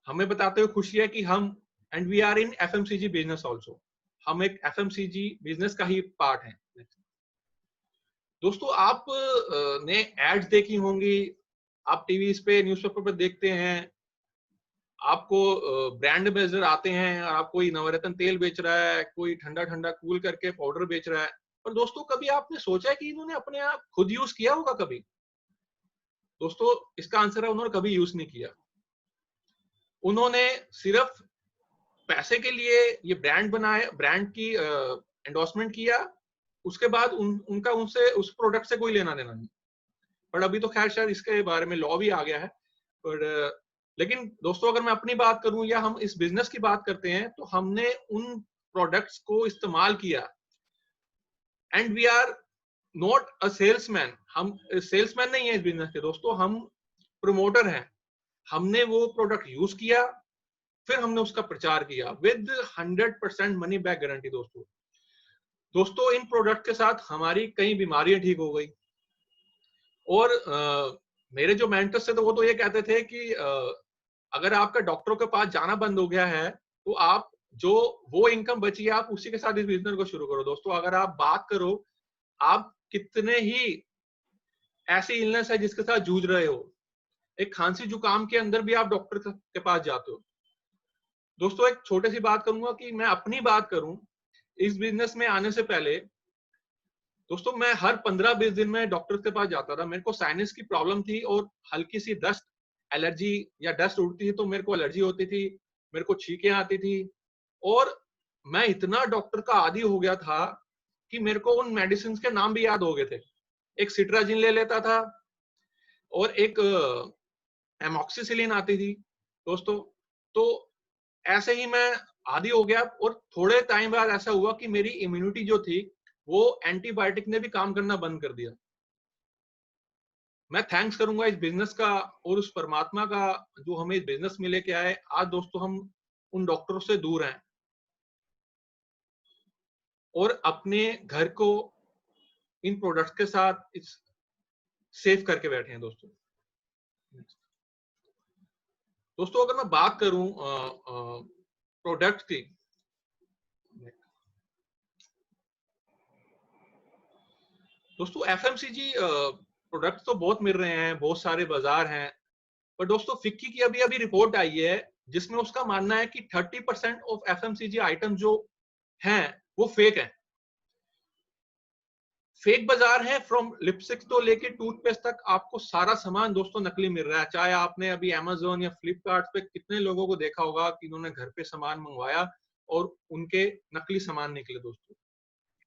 हमें बताते हुए खुशी है कि हम and we are in FMCG business also, हम एक एफएमसीजी बिजनेस का ही पार्ट है। दोस्तों आप ने एड्स देखी होंगी, आप टीवी पे न्यूज़पेपर पे देखते हैं, आपको ब्रांड एम्बेसडर आते हैं और आप कोई नवरत्न तेल बेच रहा है, कोई ठंडा ठंडा कूल करके पाउडर बेच रहा है, पर दोस्तों कभी आपने सोचा है कि इन्होंने अपने आप खुद यूज किया होगा कभी? दोस्तों इसका आंसर है उन्होंने कभी यूज नहीं किया। उन्होंने सिर्फ पैसे के लिए ये ब्रांड बनाए, ब्रांड की एंडोर्समेंट किया, उसके बाद उनका उनसे उस प्रोडक्ट से कोई लेना देना नहीं। पर अभी तो खैर शायद इसके बारे में लॉ भी आ गया है, पर लेकिन दोस्तों अगर मैं अपनी बात करूं या हम इस बिजनेस की बात करते हैं तो हमने उन प्रोडक्ट्स को इस्तेमाल किया and we are not a salesman, हम सेल्समैन नहीं है इस बिजनेस के दोस्तों, हम प्रमोटर हैं। हमने वो प्रोडक्ट यूज किया, फिर हमने उसका प्रचार किया विद 100% मनी बैक गारंटी। दोस्तों इन प्रोडक्ट के साथ हमारी कई बीमारियां ठीक हो गई और मेरे जो मेंटर्स थे तो वो तो ये कहते थे कि अगर आपका डॉक्टरों के पास जाना बंद हो गया है तो आप जो वो इनकम बची है आप उसी के साथ इस बिजनेस को शुरू करो। दोस्तों अगर आप बात करो, आप कितने ही ऐसी इलनेस है जिसके साथ जूझ रहे हो, एक खांसी जुकाम के अंदर भी आप डॉक्टर के पास जाते हो। दोस्तों एक छोटी सी बात करूंगा कि मैं अपनी बात करूं, इस बिजनेस में आने से पहले दोस्तों मैं हर 15-20 दिन में डॉक्टर के पास जाता था। मेरे को साइनस की प्रॉब्लम थी और हल्की सी डस्ट एलर्जी या डस्ट उड़ती थी तो मेरे को एलर्जी होती थी, मेरे को छींकें आती थी और मैं इतना डॉक्टर का आदी हो गया था कि मेरे को उन मेडिसिन के नाम भी याद हो गए थे। एक सिट्राजिन ले लेता था और एक एमॉक्सिसिलिन आती थी दोस्तों। तो ऐसे ही मैं आदी हो गया और थोड़े टाइम बाद ऐसा हुआ कि मेरी इम्यूनिटी जो थी वो एंटीबायोटिक ने भी काम करना बंद कर दिया। मैं थैंक्स करूंगा इस बिजनेस का और उस परमात्मा का जो हमें इस बिजनेस में लेके आए। आज दोस्तों हम उन डॉक्टरों से दूर हैं और अपने घर को इन प्रोडक्ट्स के साथ सेफ करके बैठे हैं दोस्तों। दोस्तों अगर मैं बात करूं प्रोडक्ट की, दोस्तों एफएमसीजी प्रोडक्ट तो बहुत मिल रहे हैं, बहुत सारे बाजार हैं, पर दोस्तों फिक्की की अभी अभी रिपोर्ट आई है जिसमें उसका मानना है कि 30% ऑफ एफएमसीजी आइटम जो हैं वो फेक हैं। फेक बाजार है, फ्रॉम लिपस्टिक तो लेके टूथपेस्ट तक आपको सारा सामान दोस्तों नकली मिल रहा है। चाहे आपने अभी अमेज़न या फ्लिपकार्ट पे कितने लोगों को देखा होगा कि इन्होंने घर पे सामान मंगवाया और उनके नकली सामान निकले दोस्तों।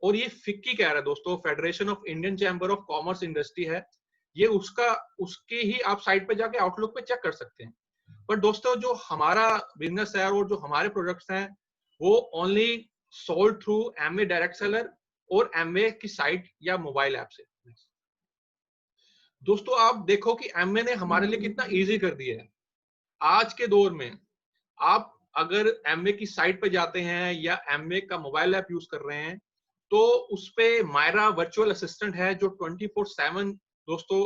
और ये फिक्की कह रहा है दोस्तों, federation of Indian chamber of commerce industry है ये, उसके ही आप साइट पे जाके आउटलुक पे चेक कर सकते हैं। पर दोस्तों जो हमारा बिजनेस है और जो हमारे प्रोडक्ट्स हैं वो only sold through Amway direct seller और एमवे की साइट या मोबाइल ऐप से। दोस्तों आप देखो कि एमवे ने हमारे लिए कितना इजी कर दिया है। आज के दौर में आप अगर एमवे की साइट पे जाते हैं या एमवे का मोबाइल ऐप यूज कर रहे हैं तो उस पे मायरा वर्चुअल असिस्टेंट है जो 24/7 दोस्तों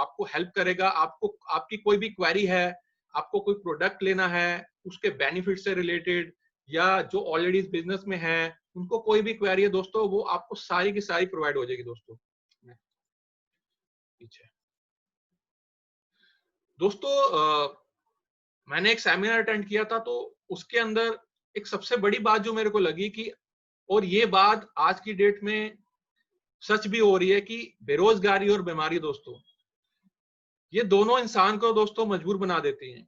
आपको हेल्प करेगा। आपको आपकी कोई भी क्वेरी है, आपको कोई प्रोडक्ट लेना है उसके बेनिफिट से रिलेटेड या जो ऑलरेडी इस बिजनेस में है उनको कोई भी क्वेरी है दोस्तों, वो आपको सारी की सारी प्रोवाइड हो जाएगी दोस्तों। पीछे दोस्तों मैंने एक सेमिनार अटेंड किया था तो उसके अंदर एक सबसे बड़ी बात जो मेरे को लगी कि, और ये बात आज की डेट में सच भी हो रही है कि बेरोजगारी और बीमारी दोस्तों ये दोनों इंसान को दोस्तों मजबूर बना देती हैं।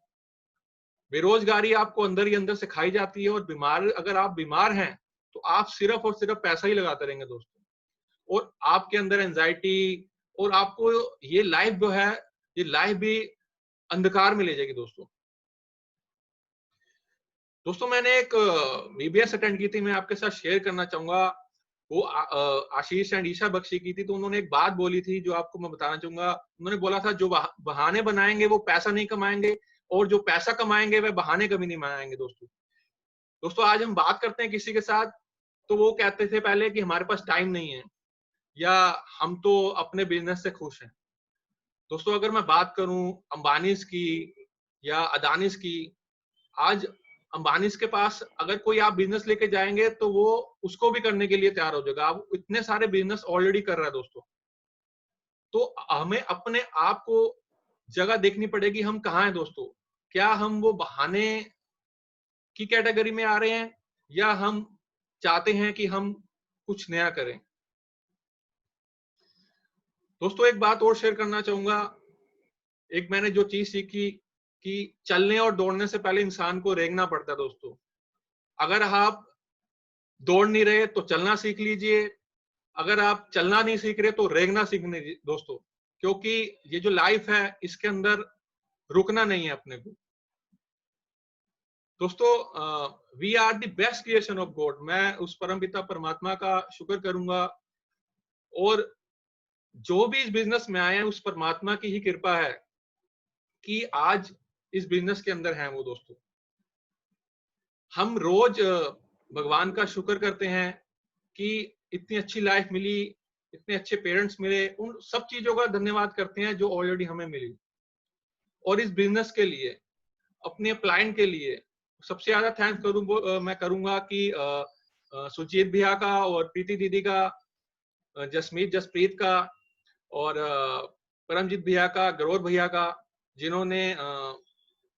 बेरोजगारी आपको अंदर ही अंदर से खाई जाती है और अगर आप बीमार हैं तो आप सिर्फ और सिर्फ पैसा ही लगाते रहेंगे दोस्तों और आपके अंदर एंजाइटी और आपको ये लाइफ जो है ये लाइफ भी अंधकार में ले जाएगी दोस्तों। दोस्तों मैंने एक बीबीएस अटेंड की थी, मैं आपके साथ शेयर करना चाहूंगा। वो आशीष एंड ईशा बख्शी की थी। तो उन्होंने एक बात बोली थी जो आपको मैं बताना चाहूंगा। उन्होंने बोला था जो बहाने बनाएंगे वो पैसा नहीं कमाएंगे और जो पैसा कमाएंगे वह बहाने कभी नहीं बनाएंगे दोस्तों आज हम बात करते हैं किसी के साथ तो वो कहते थे पहले कि हमारे पास टाइम नहीं है या हम तो अपने बिजनेस से खुश हैं। दोस्तों अगर मैं बात करूं अंबानीज की या अदानीज की, आज अंबानी के पास अगर कोई आप बिजनेस लेके जाएंगे तो वो उसको भी करने के लिए तैयार हो जाएगा। आप इतने सारे बिजनेस ऑलरेडी कर रहा है दोस्तों। तो हमें अपने आप को जगह देखनी पड़ेगी, हम कहाँ हैं दोस्तों। क्या हम वो बहाने की कैटेगरी में आ रहे हैं या हम चाहते हैं कि हम कुछ नया करें। दोस्तों एक बात और शेयर करना चाहूंगा। एक मैंने जो चीज सीखी कि चलने और दौड़ने से पहले इंसान को रेंगना पड़ता है दोस्तों। अगर आप दौड़ नहीं रहे तो चलना सीख लीजिए, अगर आप चलना नहीं सीख रहे तो रेंगना सीखने दोस्तों, क्योंकि ये जो लाइफ है इसके अंदर रुकना नहीं है अपने को दोस्तों। We are the best creation of God. मैं उस परमपिता परमात्मा का शुक्र करूंगा और जो भी इस बिजनेस में आए हैं उस परमात्मा की ही कृपा है कि आज इस बिजनेस के अंदर हैं वो दोस्तों। हम रोज भगवान का शुक्र करते हैं कि इतनी अच्छी लाइफ मिली, इतने अच्छे पेरेंट्स मिले, उन सब चीजों का धन्यवाद करते हैं जो ऑलरेडी हमें मिली। और इस बिजनेस के लिए, अपने क्लाइंट के लिए सबसे ज्यादा थैंक्स मैं करूंगा कि सुजीत भैया का और प्रीति दीदी का, जसप्रीत का और परमजीत भैया का, गौरव भैया का, जिन्होंने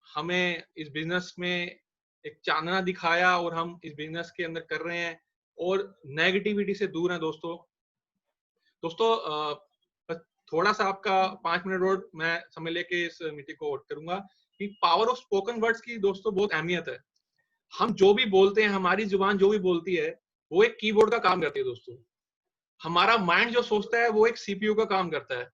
हमें इस बिजनेस में एक चांदना दिखाया और हम इस बिजनेस के अंदर कर रहे हैं और नेगेटिविटी से दूर हैं दोस्तों। थोड़ा सा आपका 5 मिनट और मैं समय लेके इस मीटिंग को करूंगा कि पावर ऑफ स्पोकन वर्ड्स की दोस्तों बहुत अहमियत है। हम जो भी बोलते हैं, हमारी जुबान जो भी बोलती है वो एक कीबोर्ड का काम करती है दोस्तों। हमारा माइंड जो सोचता है वो एक सीपीयू का काम करता है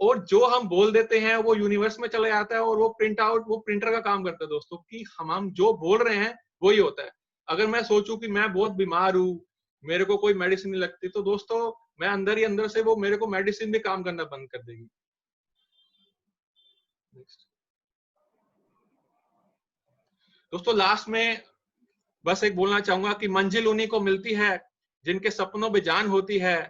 और जो हम बोल देते हैं वो यूनिवर्स में चला जाता है और वो प्रिंट आउट वो प्रिंटर का काम करता है दोस्तों, कि हम जो बोल रहे हैं वही होता है। अगर मैं सोचूं कि मैं बहुत बीमार हूं, मेरे को कोई मेडिसिन नहीं लगती, तो दोस्तों मैं अंदर ही अंदर से वो मेरे को मेडिसिन भी काम करना बंद कर देगी। दोस्तों लास्ट में बस एक बोलना चाहूंगा कि मंजिल उन्हीं को मिलती है जिनके सपनों में जान होती है।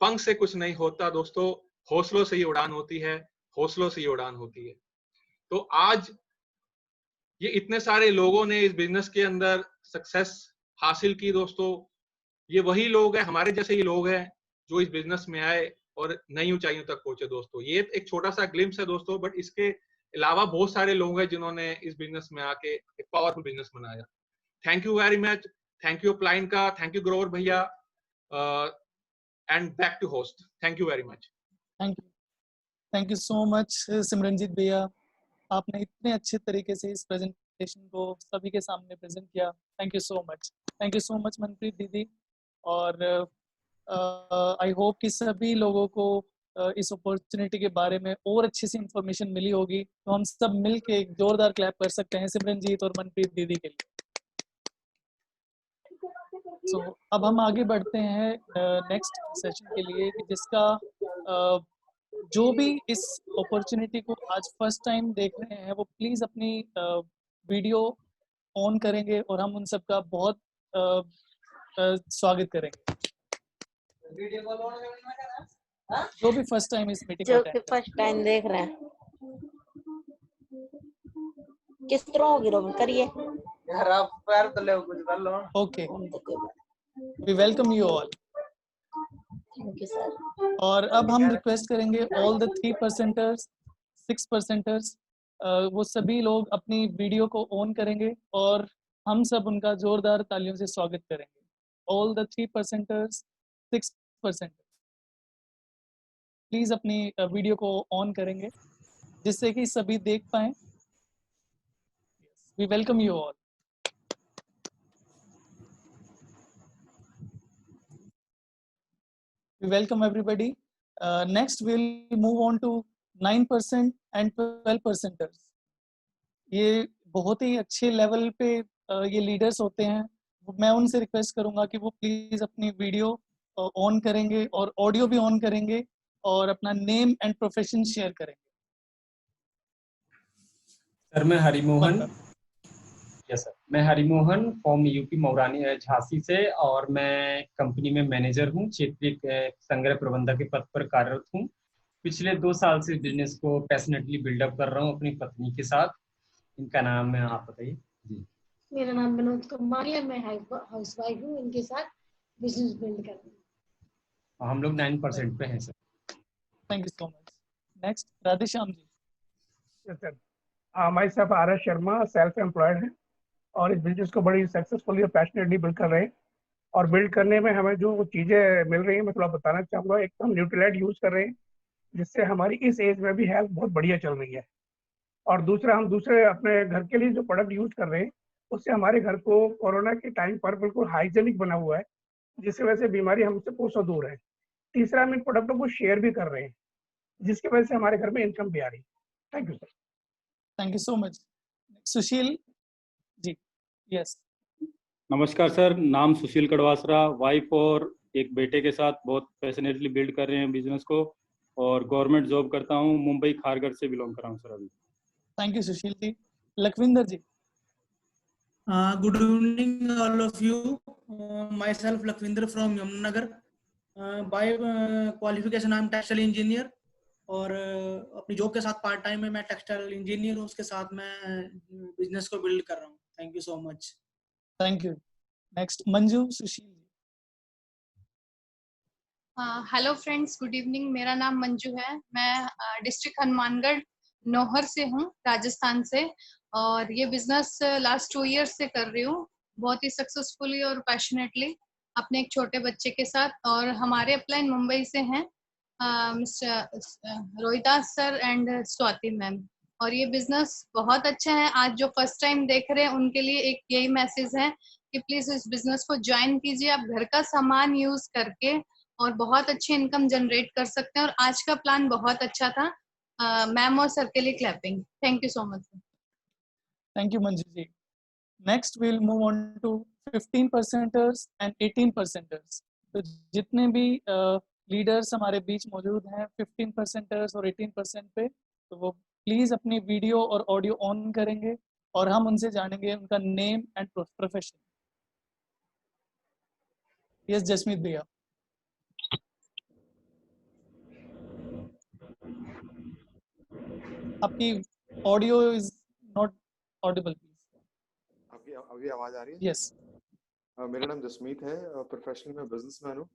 पंख से कुछ नहीं होता दोस्तों, हौसलों से ही उड़ान होती है, हौसलों से ही उड़ान होती है। तो आज ये इतने सारे लोगों ने इस बिजनेस के अंदर सक्सेस हासिल की दोस्तों। ये वही लोग हैं, हमारे जैसे ही लोग हैं जो इस बिजनेस में आए और नई ऊंचाइयों तक पहुंचे दोस्तों। ये एक छोटा सा ग्लिम्स है दोस्तों, बट इसके अलावा बहुत सारे लोग हैं जिन्होंने इस बिजनेस में आके एक पावरफुल बिजनेस बनाया। Thank you very much. Thank you upline का, थैंक यू ग्रोवर भैया, and back to host. Thank you very much. Thank you so much Simranjeet भैया, आपने इतने अच्छे तरीके से इस प्रेजेंटेशन को सभी के सामने प्रेजेंट किया। Thank you so much. Thank you so much Manpreet दीदी। और आई होप कि सभी लोगों को इस अपॉर्चुनिटी के बारे में और अच्छी सी इंफॉर्मेशन मिली होगी। तो हम सब मिल के एक जोरदार क्लैप कर सकते हैं सिमरनजीत और मनप्रीत दीदी के लिए। अब हम आगे बढ़ते हैं नेक्स्ट सेशन के लिए, जिसका जो भी इस अपॉर्चुनिटी को आज फर्स्ट टाइम देख रहे हैं वो प्लीज अपनी वीडियो ऑन करेंगे और हम उन सब का बहुत स्वागत करेंगे। जो भी फर्स्ट टाइम इस मीटिंग जो फर्स्ट टाइम देख रहे हैं, किस तरह होगी रोबन करिए यार, आप पैर तले कुछ कर लो। Okay, we welcome you all. Thank you sir. और अब हम रिक्वेस्ट करेंगे ऑल द 3%ers, 6%ers, वो सभी लोग अपनी वीडियो को ऑन करेंगे और हम सब उनका जोरदार तालियों से स्वागत करेंगे। ऑल द 3%ers, 6%, प्लीज अपनी वीडियो को ऑन करेंगे जिससे कि सभी देख पाएं। We welcome you all. We welcome everybody. Next, we'll move on to 9% and 12%ers. ये बहुत ही अच्छे लेवल पे ये लीडर्स होते हैं। मैं उनसे रिक्वेस्ट करूंगा कि वो प्लीज अपनी वीडियो ऑन करेंगे और ऑडियो भी ऑन करेंगे और अपना नेम एंड प्रोफेशन शेयर करेंगे। सर मैं हरिमोहन, यस सर, मैं हरिमोहन फ्रॉम यूपी मौरानी झांसी से, और मैं कंपनी में मैनेजर हूँ, क्षेत्रीय संग्रह प्रबंधक के पद पर कार्यरत हूँ। पिछले 2 साल से बिजनेस को पैशनेटली बिल्डअप कर रहा हूँ अपनी पत्नी के साथ। इनका नाम है, आप बताइए जी। मेरा नाम विनोद कुमारी है, मैं हाउस वाइफ हूँ, इनके साथ बिजनेस बिल्ड कर रही हूँ। हम लोग 9% पे हैं sir. Thank you so much. Next Radheshyam ji. Yes, sir. Myself R S Sharma self employed है और इस बिजनेस को बड़ी सक्सेसफुली और पैशनेटली बिल्ड कर रहे हैं। और बिल्ड करने में हमें जो चीज़ें मिल रही हैं मैं थोड़ा बताना चाहूँगा। एक तो हम न्यूट्रीलाइट यूज़ कर रहे हैं जिससे हमारी इस एज में भी हेल्थ बहुत बढ़िया चल रही है। और दूसरा हम दूसरे अपने घर के लिए जो प्रोडक्ट यूज़ कर रहे हैं उससे हमारे घर को कोरोना के टाइम पर बिल्कुल हाइजेनिक बना हुआ है, जिसकी वजह से बीमारी हमसे कोसों दूर है। तीसरा हम इन प्रोडक्टों को शेयर भी कर रहे हैं जिसकी वजह से हमारे घर में इनकम भी आ रही है। Thank you sir. Thank you so much. Sushil ji. Yes. नमस्कार सर, नाम सुशील कड़वासरा, वाइफ और एक बेटे के साथ बहुत पैशनेटली बिल्ड कर रहे हैं बिजनेस को और गवर्नमेंट जॉब करता हूँ। मुंबई खारघर से बिलोंग कर रहा हूँ सर अभी। Thank you Sushil ji. Lakhwinder ji. Good evening, all of you. Myself, Lakwinder from Yamnagar. By qualification, I am textile engineer. और अपनी जॉब के साथ पार्ट टाइम में मैं टेक्सटाइल इंजीनियर हूँ, उसके साथ मैं बिजनेस को बिल्ड कर रहा हूँ। Thank you so much. Thank you. Next Manju Sushil. Hello friends, good evening. मेरा नाम मंजू है। मैं डिस्ट्रिक्ट हनुमानगढ़ नौहर से हूँ, राजस्थान से। और ये बिजनेस लास्ट 2 इयर्स से कर रही हूँ, बहुत ही सक्सेसफुली और पैशनेटली अपने एक छोटे बच्चे के साथ। और हमारे अपलाइन मुंबई से हैं, mister Rohidas sir and Swati ma'am. और ये बिजनेस बहुत अच्छा है। आज जो फर्स्ट टाइम देख रहे हैं उनके लिए एक यही मैसेज है कि प्लीज इस बिजनेस को ज्वाइन कीजिए। आप घर का सामान यूज करके और बहुत अच्छी इनकम जनरेट कर सकते हैं। और आज का प्लान बहुत अच्छा था। मैम और सर के लिए clapping. Thank you so much. Thank you Manju ji. Next will move on to 15%ers and 18%ers। तो जितने भी लीडर्स हमारे बीच मौजूद हैं 15%ers और 18% पे, तो वो प्लीज अपनी वीडियो और ऑडियो ऑन करेंगे और हम उनसे जानेंगे उनका name and profession. Yes Jasmeet भैया। आपकी audio is not Audible please. अभी आवाज आ रही है? यस। मेरा नाम जसमीत है और प्रोफेशनल में बिजनेसमैन हूँ।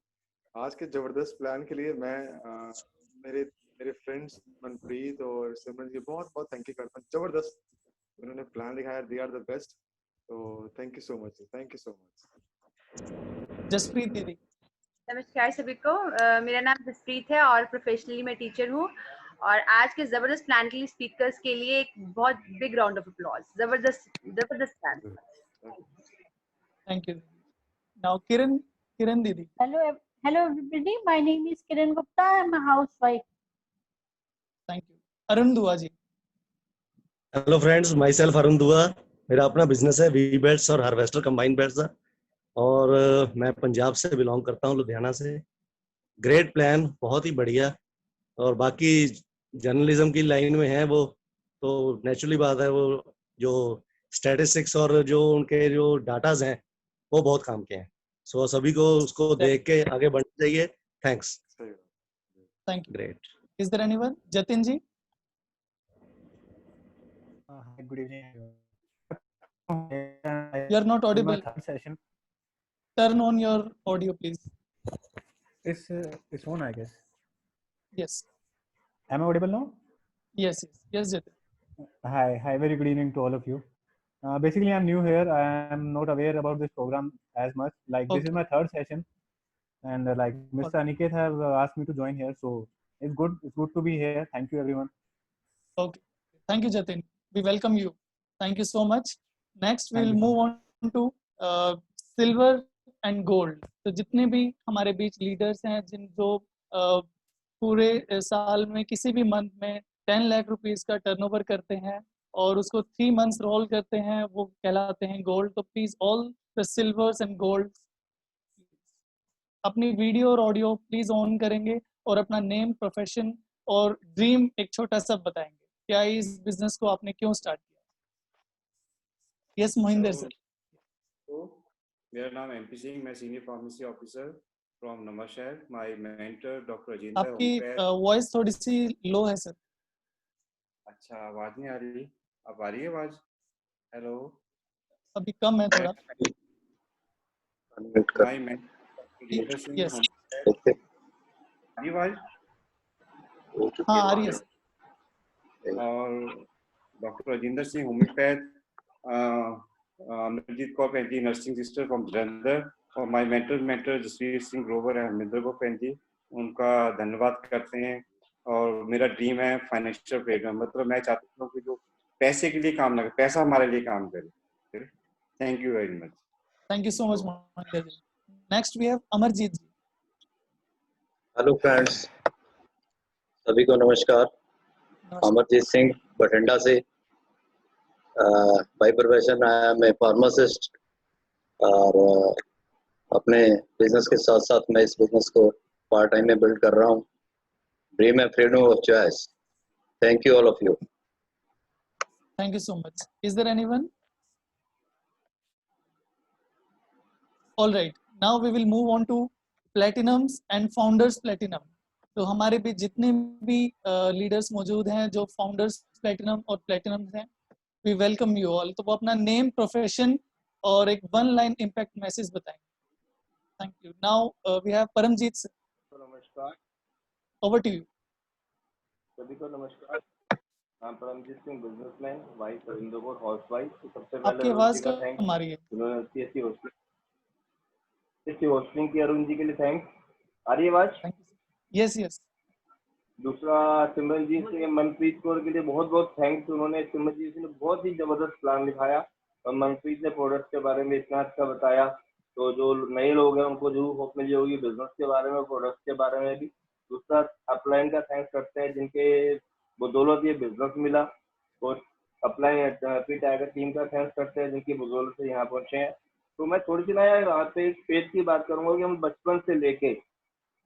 आज के जबरदस्त प्लान के लिए मैं मेरे फ्रेंड्स मनप्रीत और सिमरन जी बहुत बहुत थैंक यू करता हूँ। जबरदस्त उन्होंने प्लान दिखाया, दे आर द बेस्ट। तो thank you so much, thank you so much. Jaspreet दीदी। नमस्कार सभी को। मेरा नाम जसप्रीत है और प्रोफेशनली मैं टीचर हूँ। और आज के जबरदस्त प्लान के लिए स्पीकर्स के लिए एक बहुत बिग राउंड ऑफ अप्लॉज। जबरदस्त प्लान। Thank you. नाउ किरण दीदी। Hello everybody, my name is Kiran Gupta. I am a housewife. Thank you. Arun Dua ji. Hello friends, myself Arun Dua. मेरा अपना बिजनेस है वी बेल्ट्स और हार्वेस्टर कंबाइंड बेल्ट्स का। और मैं पंजाब से बिलोंग करता हूँ, लुधियाना से। ग्रेट प्लान, बहुत ही बढ़िया। और बाकी जर्नलिज्म की लाइन में है वो, तो नेचुरली बात है, वो जो स्टैटिस्टिक्स और जो उनके जो डाटाज हैं वो बहुत काम के हैं। सो सभी को उसको देख के आगे बढ़ना चाहिए। Thanks. Thank you. Great. Is there anyone? Jatin ji. Hi, good evening. You are not audible. My third session. Turn on your audio, please. It's on, I guess. Yes. Am I audible now? Yes, Jatin. Hi, very good evening to all of you. Basically, I'm new here. I am not aware about this program as much. Like, this is my third session, and like Mr. Aniket have asked me to join here, so it's good. It's good to be here. Thank you, everyone. Okay. Thank you, Jatin. We welcome you. Thank you so much. Next, we will Thank you, move on to silver and gold. तो जितने भी हमारे बीच leaders हैं जिन जो पूरे साल में किसी भी मंथ में 10 लाख रुपीस का टर्नओवर करते हैं और उसको 3 मंथ्स रोल करते हैं, वो कहलाते हैं गोल्ड। तो please all the silvers and gold अपनी वीडियो और ऑडियो प्लीज ऑन करेंगे और अपना नेम, प्रोफेशन और ड्रीम एक छोटा सा बताएंगे। क्या इस बिजनेस को आपने क्यों स्टार्ट किया? Yes Mohinder sir. मेरा नाम एमपी सिंह, मैं senior pharmacy officer from Nawanshahr. My mentor doctor Ajinkya. आपकी वॉइस थोड़ी सी लो है सर। अच्छा, आवाज नहीं आ रही? अब आ रही है आवाज? हेलो, अभी कम है थोड़ा। माय मेंटर सिंह यस, आ रही आवाज? हाँ आ रही है। और डॉक्टर राजेंद्र सिंह होम्योपैथ, अमरजीत कौर पैंती नर्सिंग सिस्टर फ्रॉम जलंधर, और माय मेंटर जसवीर सिंह ग्रोवर है हरमिंदर कौर पैंती, उनका धन्यवाद करते हैं। और मेरा ड्रीम है फाइनेंशियल फ्रीडम, मतलब मैं चाहता हूँ कि जो पैसे के लिए काम ना करे, पैसा हमारे लिए काम करे। Thank you very much. Thank you so much Monika ji. Next we have Amarjeet ji. Hello friends, सभी को नमस्कार। अमरजीत सिंह बठिंडा से। By profession I am a pharmacist, और अपने बिजनेस के साथ साथ मैं इस बिजनेस को पार्ट टाइम में बिल्ड कर रहा हूँ। ड्रीम है freedom of choice. Thank you all of you. Thank you so much. Is there anyone? All right, now we will move on to platinums and founders platinum. तो हमारे भी जितने भी लीडर्स मौजूद हैं जो फाउंडर्स प्लेटिनम और प्लेटिनम हैं, वी वेलकम यू ऑल। तो वो अपना नेम, प्रोफेशन और एक 1 लाइन इम्पैक्ट मैसेज बताएंगे। Thank you. Now we have Paramjeet sir. नमस्कार, ओवर टू यू। सभी को नमस्कार। मैं Paramjeet Singh, businessman, wife Ravinder Kaur, housewife. तो सबसे पहले आपकी अरुण आवाज जी का थैंक्स, कम आ रही है। उन्होंने अच्छी होस्टिंग की। अरुण जी के लिए थैंक्स। आ रही है आवाज? Yes yes. दूसरा, सिमरनजीत सिंह, मनप्रीत कौर के लिए बहुत बहुत थैंक्स। उन्होंने, सिमरनजीत सिंह ने बहुत ही जबरदस्त प्लान दिखाया और मनप्रीत ने प्रोडक्ट के बारे में इतना अच्छा बताया। तो जो नए लोग हैं उनको जरूर होप मिली होगी बिजनेस के बारे में, प्रोडक्ट के बारे में भी। दूसरा, अपलाइन का थैंक्स करते हैं जिनके बदौलत ये बिजनेस मिला। और अपलाइन हैप्पी टाइगर टीम का थैंक्स करते हैं जिनकी बदौलत से यहाँ पहुंचे हैं। तो मैं थोड़ी सी ना यहाँ पे एक फेथ की बात करूंगा कि हम बचपन से लेके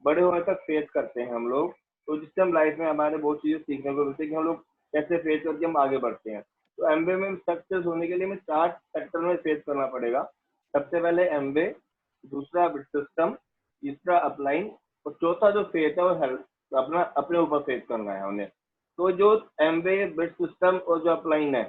बड़े होने तक फेथ करते हैं हम लोग। तो जिससे हम लाइफ में हमारे बहुत चीजें सीखने को मिलती है कि हम लोग कैसे फेथ करके हम आगे बढ़ते हैं। तो एमबीए में सक्सेस होने के लिए हमें 4 सेक्टर में फेथ करना पड़ेगा। सबसे पहले एमबीए, दूसरा बिट सिस्टम, तीसरा अपलाइन, और चौथा जो फेथ है वो हेल्थ, अपने ऊपर फेथ करना है हमें। तो जो एमबीए, बिट सिस्टम और जो अपलाइन है,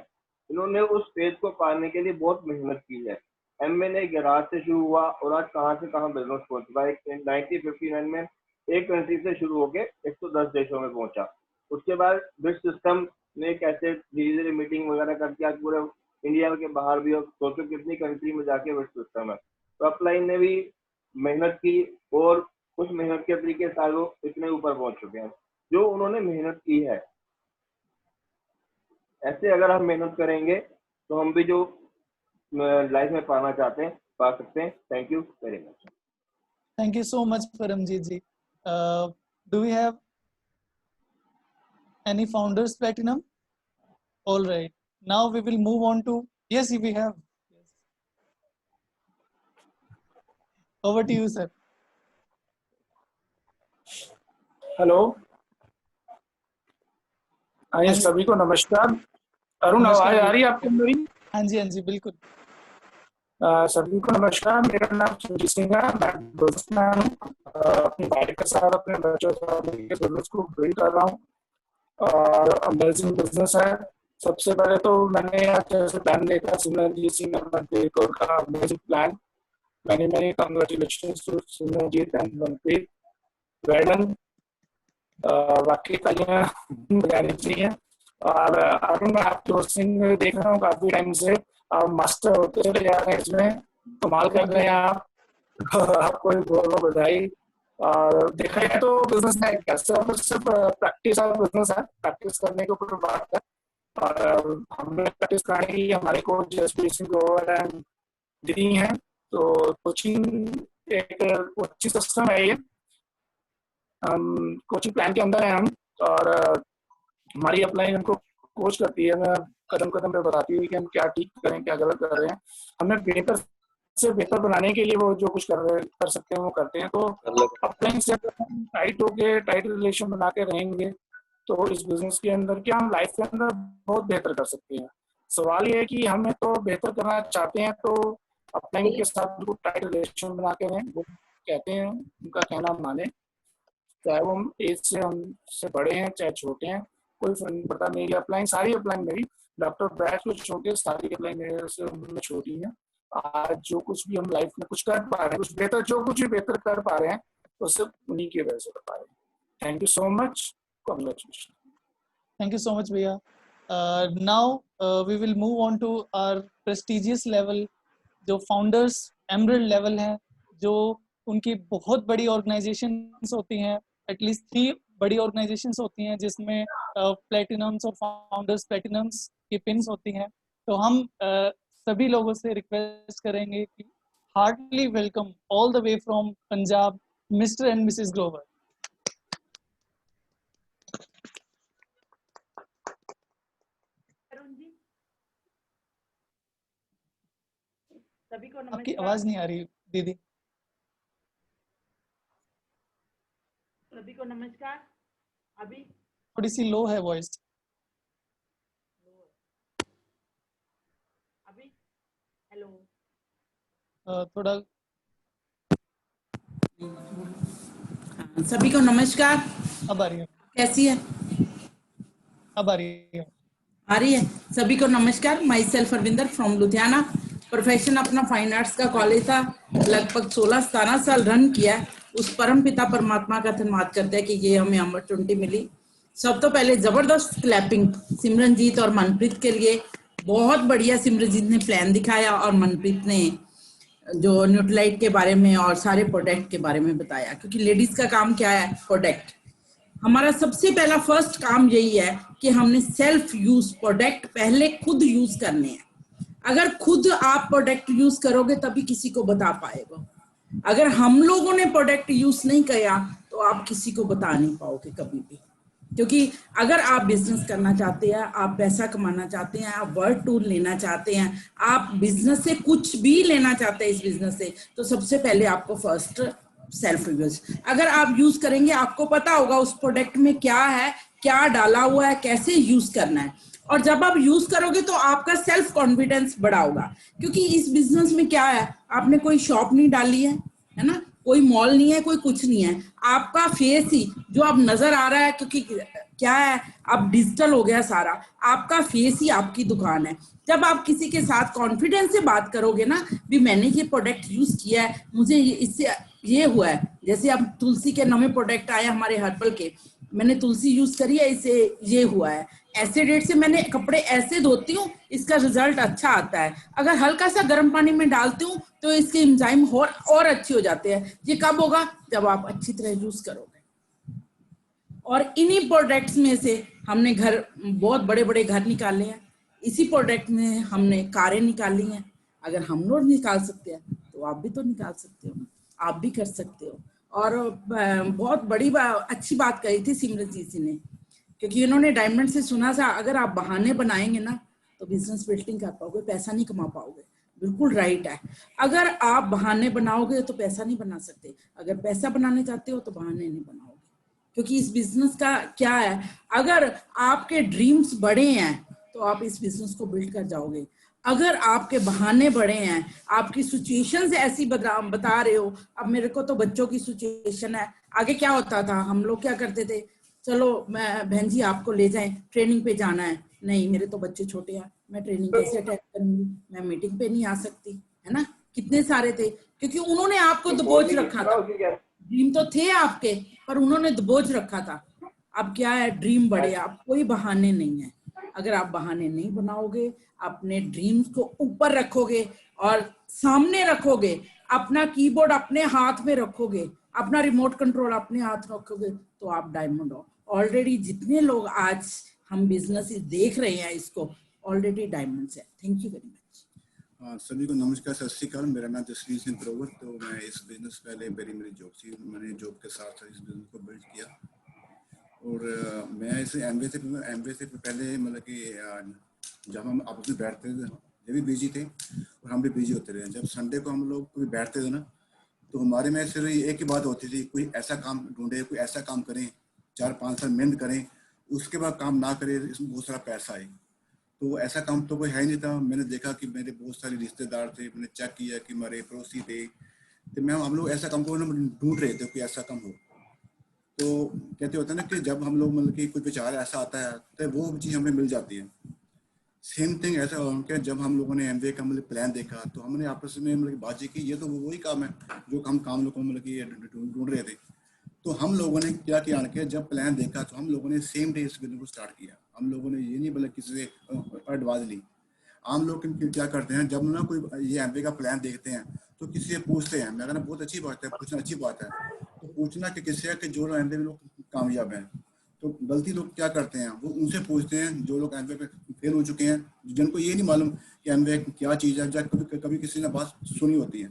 इन्होंने उस फेथ को पाने के लिए बहुत मेहनत की है। एमबीए ने गैराज से शुरू हुआ और आज कहाँ से कहाँ बिजनेस पहुंच चुका है। 1959 में एक कंट्री से शुरू होकर 110 देशों में पहुंचा। उसके बाद बिट सिस्टम ने कैसे धीरे धीरे मीटिंग वगैरह करके आज पूरे इंडिया के बाहर भी, और सोचो कितनी कंट्री में जाके बिट सिस्टम है। तो अपलाइन ने भी मेहनत की और उस मेहनत के तरीके से वो इतने ऊपर पहुंच चुके हैं जो उन्होंने मेहनत की है। ऐसे अगर हम मेहनत करेंगे तो हम भी जो लाइफ में पाना चाहते हैं पा सकते हैं। Thank you very much. Thank you so much, Paramjeet ji. Do we have any founders platinum? All right. Now we will move on to, yes, we have. Over to you, sir. Hello, आइए सभी को नमस्कार। अरुण, आवाज आ रही है आपको मेरी? हाँ जी बिल्कुल। सभी को नमस्कार। मेरा नाम संजीत सिंह है, मैं बिजनेसमैन हूँ। अपनी वाइफ के साथ, अपने बच्चों के साथ बिजनेस को बिल्ड कर रहा हूँ और अमेजिंग बिजनेस है। सबसे पहले तो मैंने जैसे प्लान देखा सिमरनजीत सिंह मनप्रीत कौर का अमेजिंग प्लान। मैंने congratulations to Simranjeet and Manpreet, well done. बाकी तालियां बजानी चाहिए। और अरुण, मैं आपकी होस्टिंग देख रहा हूँ काफी टाइम से, आप मास्टर होते चले जा रहे हैं, इसमें कमाल कर रहे हैं आप। आपको बहुत बहुत बधाई। और देखा जाए तो बिजनेस में सिर्फ प्रैक्टिस और बिजनेस है, प्रैक्टिस करने के ऊपर बात है। और हमने प्रैक्टिस कराने की हमारे कोच जसवीर सिंह ग्रोवर एंड दीदी हैं। तो कोचिंग एक अच्छी सिस्टम है ये। कोचिंग प्लान के अंदर है हम, और हमारी अपलाइन हमको कोच करती है, मैं कदम कदम पे बताती है कि हम क्या ठीक करें, क्या गलत कर रहे हैं। हमें बेहतर से बेहतर बनाने के लिए वो जो कुछ कर सकते हैं वो करते हैं। तो अपलाइन से टाइट होके, टाइट रिलेशन बना के रहेंगे तो इस बिजनेस के अंदर क्या हम लाइफ के अंदर बहुत बेहतर कर सकते हैं। सवाल ये है कि हमें तो बेहतर करना चाहते हैं तो अपलाइन के साथ टाइट रिलेशन बना के रहें। वो कहते हैं, उनका कहना माने, चाहे वो हम एज से हमसे बड़े हैं चाहे छोटे हैं, कोई फर्क नहीं पड़ता। मेरी अपलाइन, सारी अपलाइन मेरी लैपटॉप बैग को छोड़ के सारी अप्लाई मेरे से उम्र में छोटी है। आज जो कुछ भी हम लाइफ में कुछ कर पा रहे हैं, कुछ बेहतर, जो कुछ भी बेहतर कर पा रहे हैं, तो सिर्फ उन्हीं की वजह से कर पा रहे हैं। Thank you so much, congratulation. Thank you so much, Bhaiya. Now we will move on to our prestigious level, जो founders emerald level है, जो उनकी बहुत बड़ी organizations होती हैं, at least 3 बड़ी organizations होती हैं जिसमें platinums और founders platinums की pins होती हैं। तो हम सभी लोगों से request करेंगे कि heartily welcome all the way from Punjab, Mr. and Mrs. Grover. सभी को आपकी नमस्कार। आवाज नहीं आ रही दीदी। सभी को नमस्कार। अभी थोड़ी सी लो है वॉइस। अभी हेलो थोड़ा सभी को नमस्कार। अब आ रही है। कैसी है? अब आ रही है। आ रही है। सभी को नमस्कार। My self Arvinder from Ludhiana. Profession अपना फाइन आर्ट्स का कॉलेज था, लगभग 16-17 साल रन किया। उस परम पिता परमात्मा का धन्यवाद करते हैं कि ये हमें अपॉर्चुनिटी मिली। सब तो पहले जबरदस्त क्लैपिंग सिमरनजीत और मनप्रीत के लिए। बहुत बढ़िया सिमरनजीत ने प्लान दिखाया और मनप्रीत ने जो न्यूट्रलाइट के बारे में और सारे प्रोडक्ट के बारे में बताया, क्योंकि लेडीज का काम क्या है? प्रोडक्ट। हमारा सबसे पहला फर्स्ट काम यही है कि हमने सेल्फ यूज प्रोडक्ट पहले खुद यूज करने हैं। अगर खुद आप प्रोडक्ट यूज करोगे तभी किसी को बता पाएगा। अगर हम लोगों ने प्रोडक्ट यूज नहीं किया तो आप किसी को बता नहीं पाओगे कभी भी। क्योंकि अगर आप बिजनेस करना चाहते हैं, आप पैसा कमाना चाहते हैं, आप वर्ल्ड टूर लेना चाहते हैं, आप बिजनेस से कुछ भी लेना चाहते हैं इस बिजनेस से, तो सबसे पहले आपको फर्स्ट सेल्फ यूज। अगर आप यूज करेंगे आपको पता होगा उस प्रोडक्ट में क्या है, क्या डाला हुआ है, कैसे यूज करना है। और जब आप यूज करोगे तो आपका सेल्फ कॉन्फिडेंस बढ़ा होगा। क्योंकि इस बिजनेस में क्या है, आपने कोई शॉप नहीं डाली है ना, कोई मॉल नहीं है, कोई कुछ नहीं है। आपका फेस ही जो अब नजर आ रहा है, क्योंकि क्या है अब डिजिटल हो गया सारा, आपका फेस ही आपकी दुकान है। जब आप किसी के साथ कॉन्फिडेंस से बात करोगे ना, भी मैंने ये प्रोडक्ट यूज किया है, मुझे इससे ये हुआ है। जैसे अब तुलसी के नए प्रोडक्ट आए हमारे हर्बल के, मैंने तुलसी यूज करी है, इससे ये हुआ है। ऐसे डेट से मैंने कपड़े ऐसे धोती हूँ, इसका रिजल्ट अच्छा आता है। अगर हल्का सा गर्म पानी में डालती हूँ तो इसके एंजाइम और अच्छे हो जाते हैं। ये कब होगा? जब आप अच्छी तरह यूज करोगे। और इन्हीं प्रोडक्ट्स में से हमने घर, बहुत बड़े बड़े घर निकाले हैं। इसी प्रोडक्ट में हमने कारें निकाली हैं। अगर हम लोग निकाल सकते हैं तो आप भी तो निकाल सकते हो, आप भी कर सकते हो। और बहुत बड़ी अच्छी बात कही थी सिमरनजीत जी ने, क्योंकि इन्होंने डायमंड से सुना था अगर आप बहाने बनाएंगे ना तो बिजनेस बिल्डिंग कर पाओगे, पैसा नहीं कमा पाओगे। बिल्कुल राइट है। अगर आप बहाने बनाओगे तो पैसा नहीं बना सकते। अगर पैसा बनाने चाहते हो तो बहाने नहीं बनाओगे। क्योंकि इस बिजनेस का क्या है, अगर आपके ड्रीम्स बड़े हैं तो आप इस बिजनेस को बिल्ड कर जाओगे। अगर आपके बहाने बड़े हैं, आपकी सिचुएशंस ऐसी बता रहे हो, अब मेरे को तो बच्चों की सिचुएशन है। आगे क्या होता था, हम लोग क्या करते थे, चलो मैं बहन जी आपको ले जाएं, ट्रेनिंग पे जाना है। नहीं, मेरे तो बच्चे छोटे हैं, मैं ट्रेनिंग कैसे अटेंड करूंगी, मैं मीटिंग पे नहीं आ सकती, है ना। कितने सारे थे, क्योंकि उन्होंने आपको दबोच रखा था। ड्रीम तो थे आपके, पर उन्होंने दबोच रखा था। अब क्या है, ड्रीम बढ़े, अब कोई बहाने नहीं है। अगर आप बहाने नहीं बनाओगे, अपने ड्रीम्स को ऊपर रखोगे और सामने रखोगे, अपना कीबोर्ड अपने हाथ में रखोगे, अपना रिमोट कंट्रोल अपने हाथ रखोगे, तो आप डायमंड हो। ऑलरेडी जितने लोग आज हम बिजनेस देख रहे हैं इसको, ऑलरेडी डायमंड्स है। Thank you very much. सभी को नमस्कार, सत श्री अकाल। मेरा नाम जसवीर सिंह ग्रोवर। तो मैं इस बिजनेस पहले मेरी जॉब थी, मैंने जॉब के साथ इस बिजनेस को बिल्ड किया। और मैं इसे एमवे से पहले मतलब कि जब हम आपस में बैठते थे, जब भी बिजी थे और हम भी बिजी होते रहे। जब संडे को हम लोग कोई बैठते थे ना, तो हमारे में सिर्फ एक ही बात होती थी, कोई ऐसा काम ढूंढे, कोई ऐसा काम करें, 4-5 साल मेहनत करें, उसके बाद काम ना करें, इसमें बहुत सारा पैसा आए। तो ऐसा काम तो कोई है ही नहीं था। मैंने देखा कि मेरे बहुत सारे रिश्तेदार थे, मैंने चेक किया कि हमारे पड़ोसी थे, तो हम लोग ऐसा काम को ढूंढ रहे थे, कोई ऐसा काम हो। तो कहते होता है ना कि जब हम लोग मतलब कि कोई विचार ऐसा आता है तो वो चीज़ हमें मिल जाती है। सेम थिंग ऐसा हो जब हम लोगों ने एमबीए का मतलब प्लान देखा तो हमने आपस में मतलब बातचीत की, ये तो वही काम है जो हम काम लोगों मतलब कि ढूंढ रहे थे। तो हम लोगों ने क्या किया कि जब प्लान देखा तो हम लोगों ने सेम डे इस बिजनेस को स्टार्ट किया। हम लोगों ने ये नहीं बोला किसी से एडवाइस ली। आम लोग क्या करते हैं, जब ना कोई ये एमबीए का प्लान देखते हैं तो किसी से पूछते हैं। मैं कहना बहुत अच्छी बात है, पूछना अच्छी बात है, तो पूछना कि किससे है कि जो लोग एमबीए में लोग कामयाब हैं। तो गलती लोग क्या करते हैं, वो उनसे पूछते हैं जो लोग एमबीए पे फेल हो चुके हैं, जिनको ये नहीं मालूम कि एमबीए क्या चीज़ है, जब कभी किसी ने बात सुनी होती है।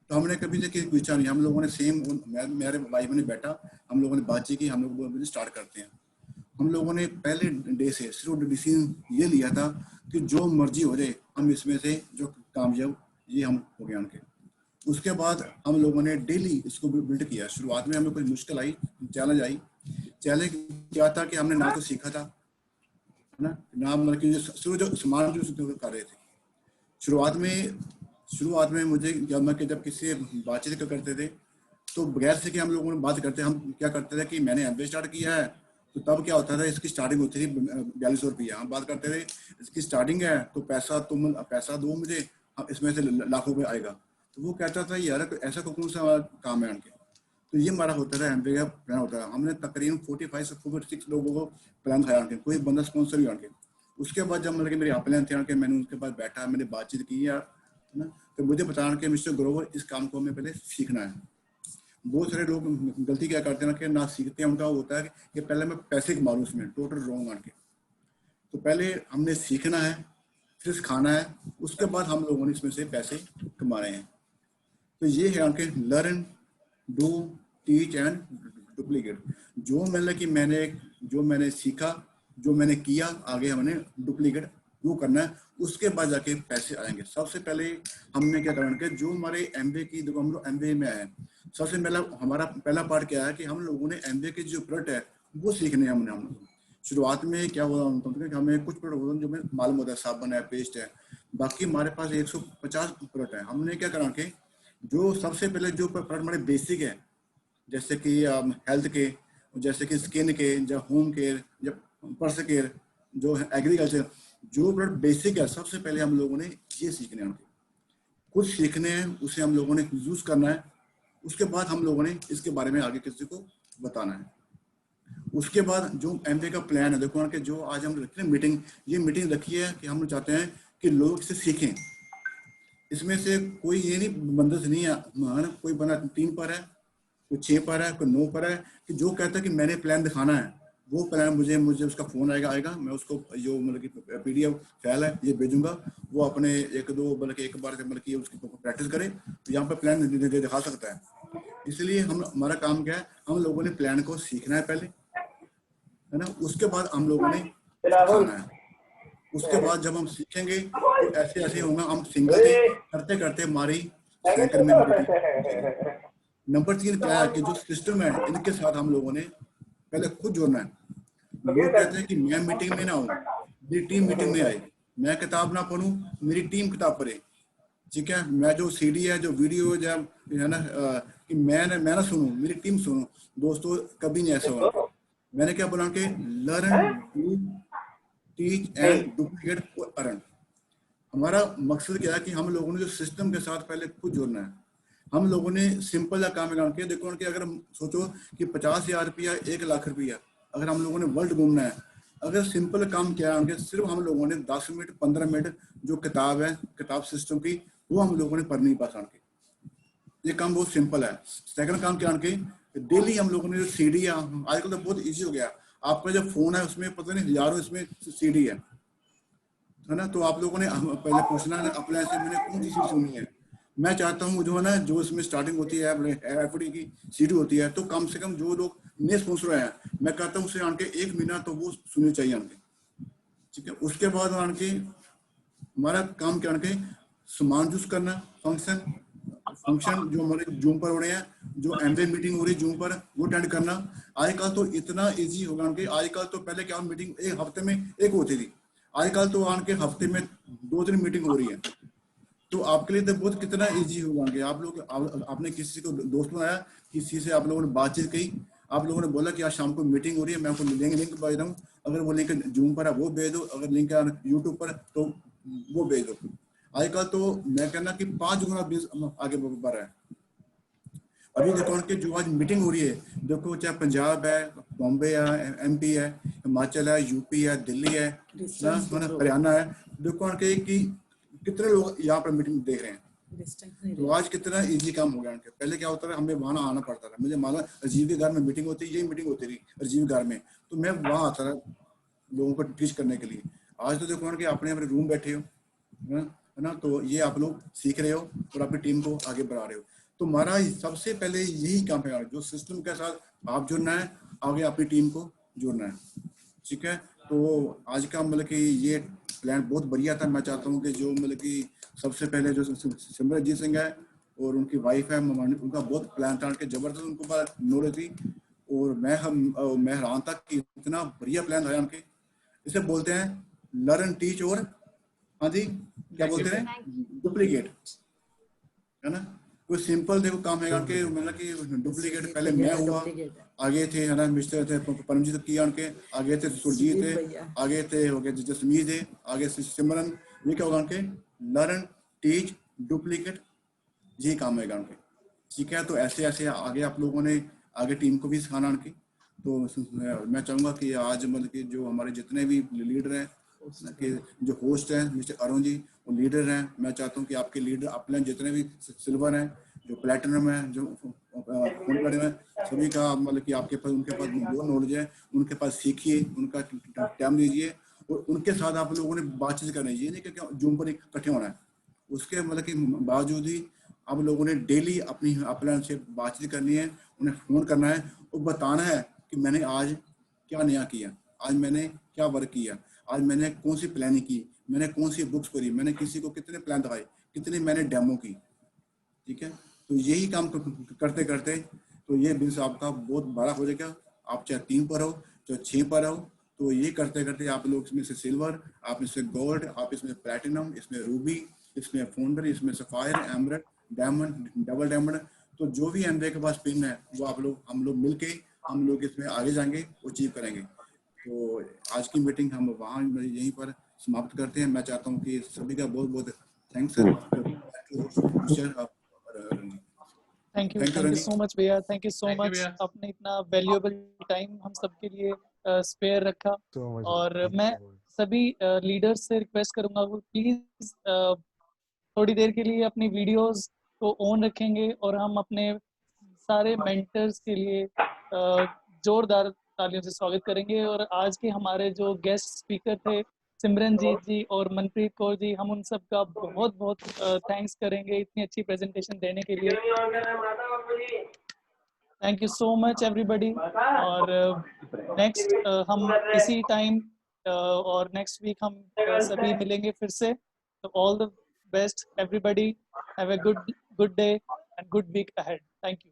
तो हमने कभी से किसी पूछा नहीं। हम लोगों ने सेम मेरे भाई बहन बैठा, हम लोगों ने बातचीत की, हम लोग स्टार्ट करते हैं। हम लोगों ने पहले डे से सिर्फ डिसीजन ये लिया था कि जो मर्जी हो जाए हम इसमें से जो कामयाब ये हम हो गए उनके। उसके बाद हम लोगों ने डेली इसको बिल्ड किया। शुरुआत में हमें कोई मुश्किल आई, चैलेंज आई। चैलेंज क्या था कि हमने ना तो सीखा था ना मतलब कि जो सामान जो कर रहे थे। शुरुआत में मुझे जब किसी बातचीत करते थे तो बगैर से कि हम लोगों ने बात करते, हम क्या करते थे कि मैंने एमबीए स्टार्ट किया है। तो तब क्या होता था, इसकी स्टार्टिंग होती थी 4200 रुपया। हम बात करते थे इसकी स्टार्टिंग है तो पैसा दो मुझे, इसमें से लाखों रुपये आएगा। तो वो कहता था यार ऐसा कौन सा काम है उनके। तो ये हमारा होता था एमबीए का प्लान होता है। हमने तकरीबन 45 से 46 लोगों को प्लान खाया उनके, कोई बंदा स्पॉन्सर भी उनके। उसके बाद जब मतलब कि मेरी अपलाइन थे उनके, मैंने उनके पास बैठा, मैंने बातचीत की यार ना, तो मुझे बताना कि मिस्टर ग्रोवर इस काम को हमें पहले सीखना है। बहुत सारे लोग गलती क्या करते हैं कि ना सीखते हैं। उनका होता है कि पहले मैं पैसे कमा लूँ इसमें, टोटल रॉन्ग मान के। तो पहले हमने सीखना है, फिर सिखाना है, उसके बाद हम लोगों ने इसमें से पैसे कमा रहे हैं। तो ये है उनके learn, do, teach and duplicate. जो मैंने सीखा, जो मैंने किया, आगे हमने डुप्लीकेट वो करना है, उसके बाद जाके पैसे आएंगे। सबसे पहले हमने क्या करना है, जो हमारे एमबीए की, हम लोग एमबीए में आए, सबसे पहला हमारा पहला पार्ट क्या है कि हम लोगों ने एमबीए के जो प्रोडक्ट है वो सीखने हैं। हम लोग शुरुआत में क्या हुआ कि हमें कुछ प्रोडक्ट होता है जो हमें मालूम होता है, साबुन है, पेस्ट है, बाकी हमारे पास 150 प्रोडक्ट है। हमने क्या करा कि जो सबसे पहले जो प्रोडक्ट हमारे बेसिक है, जैसे कि हेल्थ के, जैसे कि स्किन के, या होम केयर, या पर्स केयर, जो है एग्रीकल्चर, जो प्रोडक्ट बेसिक है, सबसे पहले हम लोगों ने ये सीखने हैं। कुछ सीखने हैं, उसे हम लोगों ने यूज करना है। उसके बाद हम लोगों ने इसके बारे में आगे किसी को बताना है। उसके बाद जो एमबीए का प्लान है, देखो कि जो आज हम रखते हैं मीटिंग, ये मीटिंग रखी है कि हम चाहते हैं कि लोग इससे सीखें। इसमें से कोई ये नहीं बंदस नहीं है, कोई बंदा 3 पर है, कोई 6 पर है, कोई 9 पर है, कि जो कहता है कि मैंने प्लान दिखाना है, वो प्लान मुझे उसका फोन आएगा, मैं उसको जो मतलब कि पीडीएफ फाइल है ये भेजूंगा। वो अपने एक बार मतलब उसकी प्रैक्टिस करे तो यहाँ पर प्लान दिखा सकता है। इसलिए हमारा काम क्या है, हम लोगों ने प्लान को सीखना है पहले, है ना। उसके बाद हम लोगों ने सिखाना है। उसके बाद जब हम सीखेंगे तो ऐसे होगा, हम सीखेंगे करते करते हमारी सैकड़ में। नंबर 3 क्या है कि जो सिस्टम है, इनके साथ हम लोगों ने पहले खुद जुड़ना है। लोग कहते हैं कि मैं मीटिंग में ना हूँ, मेरी टीम मीटिंग में आए, मैं किताब ना पढ़ूं, मेरी टीम किताब पढ़े, ठीक है। मैं जो सीडी है, जो वीडियो है ना, कि मैं ना सुनूं, मेरी टीम सुनूं। दोस्तों कभी नहीं ऐसा हुआ। मैंने क्या बोला कि learn, do, teach and duplicate और अर्न। हमारा मकसद क्या है कि हम लोगों ने जो सिस्टम के साथ पहले खुद जुड़ना है। हम लोगों ने सिंपल का काम किया। देखो उनके, अगर हम सोचो कि 50,000 रुपया, 1 लाख रुपया, अगर हम लोगों ने वर्ल्ड घूमना है, अगर सिंपल काम किया है उनके, सिर्फ हम लोगों ने 10 मिनट 15 मिनट जो किताब है, किताब सिस्टम की, वो हम लोगों ने पढ़नी पास के। ये काम बहुत सिंपल है। सेकंड काम क्या उनके, डेली हम लोगों ने जो सीडी है, आजकल तो बहुत ईजी हो गया, आपका जो फोन है उसमें पता नहीं हजारों इसमें सीडी है ना। तो आप लोगों ने पहले पूछना है अपने से, मैंने कौन सी चीज सुनी है। मैं चाहता हूँ जो है ना, जो इसमें स्टार्टिंग होती है एफडी की सीडी होती है, तो कम से कम जो लोग नए स्पॉन्सर हैं, मैं कहता हूँ उसे आके 1 महीना तो वो सुननी चाहिए आके, ठीक है। उसके बाद आके हमारा काम क्या आके सामान यूज करना, फंक्शन जो हमारे जूम पर हो रहे हैं, जो एमबीए मीटिंग हो रही है जूम पर, वो अटेंड करना। आजकल तो इतना ईजी होगा कि आजकल तो पहले क्या मीटिंग एक हफ्ते में एक होती थी, आजकल तो आके हफ्ते में 2-3 मीटिंग हो रही है। तो आपके लिए तो बहुत कितना इजी होगा कि आप लोग, आपने किसी को दोस्त बनाया, किसी से आप लोगों ने बातचीत की, आप लोगों ने बोला कि आज शाम को मीटिंग हो रही है, मैं आपको लिंक भेज रहा हूँ, अगर वो लिंक जूम पर है वो भेज दो, अगर लिंक है यूट्यूब पर तो वो भेज दो। आजकल तो मैं कहना कि 5 गुना आगे बढ़ रहा है। अभी देखो उनके जो आज मीटिंग हो रही है, देखो चाहे पंजाब है, बॉम्बे है, MP है, हिमाचल है, यूपी है, दिल्ली है, हरियाणा है, देखो उनके कि कितने लोग यहाँ पर मीटिंग देख रहे हैं। तो आज कितना इजी काम हो गया उनके। पहले क्या होता था, हमें वहां आना पड़ता था। मुझे मालूम राजीव के घर में मीटिंग होती, यही मीटिंग होती रही राजीव घर में, तो मैं वहां आता था लोगों को टीच करने के लिए। आज तो देखो उनके अपने अपने रूम बैठे हो, है ना, तो ये आप लोग सीख रहे हो और अपनी टीम को आगे बढ़ा रहे हो। तो हमारा सबसे पहले यही काम है, जो सिस्टम के साथ आप जुड़ना है, आगे अपनी टीम को जोड़ना है, ठीक है। तो आज का मतलब कि ये प्लान बहुत बढ़िया था। मैं चाहता हूँ कि जो मतलब कि सबसे पहले जो सिमरनजीत सिंह है और उनकी वाइफ है ममानी, उनका बहुत प्लान था, उनके जबरदस्त उनको नॉलेज थी, और मैं हैरान था कि इतना बढ़िया प्लान था उनके। इसे बोलते हैं लर्न टीच और हाँ जी क्या बोलते हैं, डुप्लीकेट, है ना। कोई सिंपल देखो काम है उनके, मतलब कि डुप्लीकेट पहले मैं हुआ, आगे थे है ना मिस्टर थे परमजीत किया उनके, आगे थे सुरजीत थे, आगे थे हो गए जसमीत थे, आगे से सिमरन। ये क्या होगा उनके, लर्न टीच डुप्लीकेट, यही काम है उनके, ठीक है। तो ऐसे ऐसे आगे आप लोगों ने आगे टीम को भी सिखाना उनकी। तो मैं चाहूँगा कि आज मतलब कि जो हमारे जितने भी लीडर हैं, कि जो होस्ट हैं मिस्टर अरुण जी, वो लीडर हैं, मैं चाहता हूँ कि आपके लीडर अपने जितने भी सिल्वर हैं, जो प्लेटिनम है, जो प्लेटिनम है, सभी का मतलब कि आपके पास उनके पास जो नॉलेज है उनके पास सीखिए, उनका टाइम दीजिए, और उनके साथ आप लोगों ने बातचीत करनी चाहिए, नहीं कि जूम पर इकट्ठे होना है। उसके मतलब कि बावजूद ही आप लोगों ने डेली अपनी अपने से बातचीत करनी है, उन्हें फोन करना है और बताना है कि मैंने आज क्या नया किया, आज मैंने क्या वर्क किया, आज मैंने कौन सी प्लानिंग की, मैंने कौन सी बुक्स पढ़ी, मैंने किसी को कितने प्लान दिखाए, कितने मैंने डेमो की, ठीक है। तो यही काम करते करते तो ये बिजनेस आपका बहुत बड़ा हो जाएगा। आप चाहे 3 पर हो चाहे 6 पर हो, तो ये करते करते आप लोग इसमें से सिल्वर, आप इसमें गोल्ड, आप इसमें प्लैटिनम, इसमें रूबी, इसमें फाउंडर, इसमें सफायर, एमरेड, डायमंड, डबल डायमंड, तो जो भी एमबीए के पास पिन है वो आप लोग हम लोग मिलके हम लोग इसमें आगे जाएंगे, अचीव करेंगे। तो आज की मीटिंग हम वहाँ यहीं पर समाप्त करते हैं। मैं चाहता हूँ कि सभी का बहुत बहुत थैंक्स है। थैंक यू सो मच भैया, थैंक यू सो मच। आपने इतना वैल्यूएबल टाइम हम सबके लिए स्पेयर रखा, और मैं सभी लीडर्स से रिक्वेस्ट करूंगा वो प्लीज थोड़ी देर के लिए अपनी वीडियोस को ऑन रखेंगे, और हम अपने सारे मेंटर्स के लिए जोरदार तालियों से स्वागत करेंगे। और आज के हमारे जो गेस्ट स्पीकर थे सिमरनजीत जी और मनप्रीत कौर जी, हम उन सब का बहुत बहुत थैंक्स करेंगे इतनी अच्छी प्रेजेंटेशन देने के लिए। Thank you so much everybody. और नेक्स्ट हम इसी टाइम और नेक्स्ट वीक हम सभी मिलेंगे फिर से। तो all the best everybody, have a good day and good week ahead. Thank you.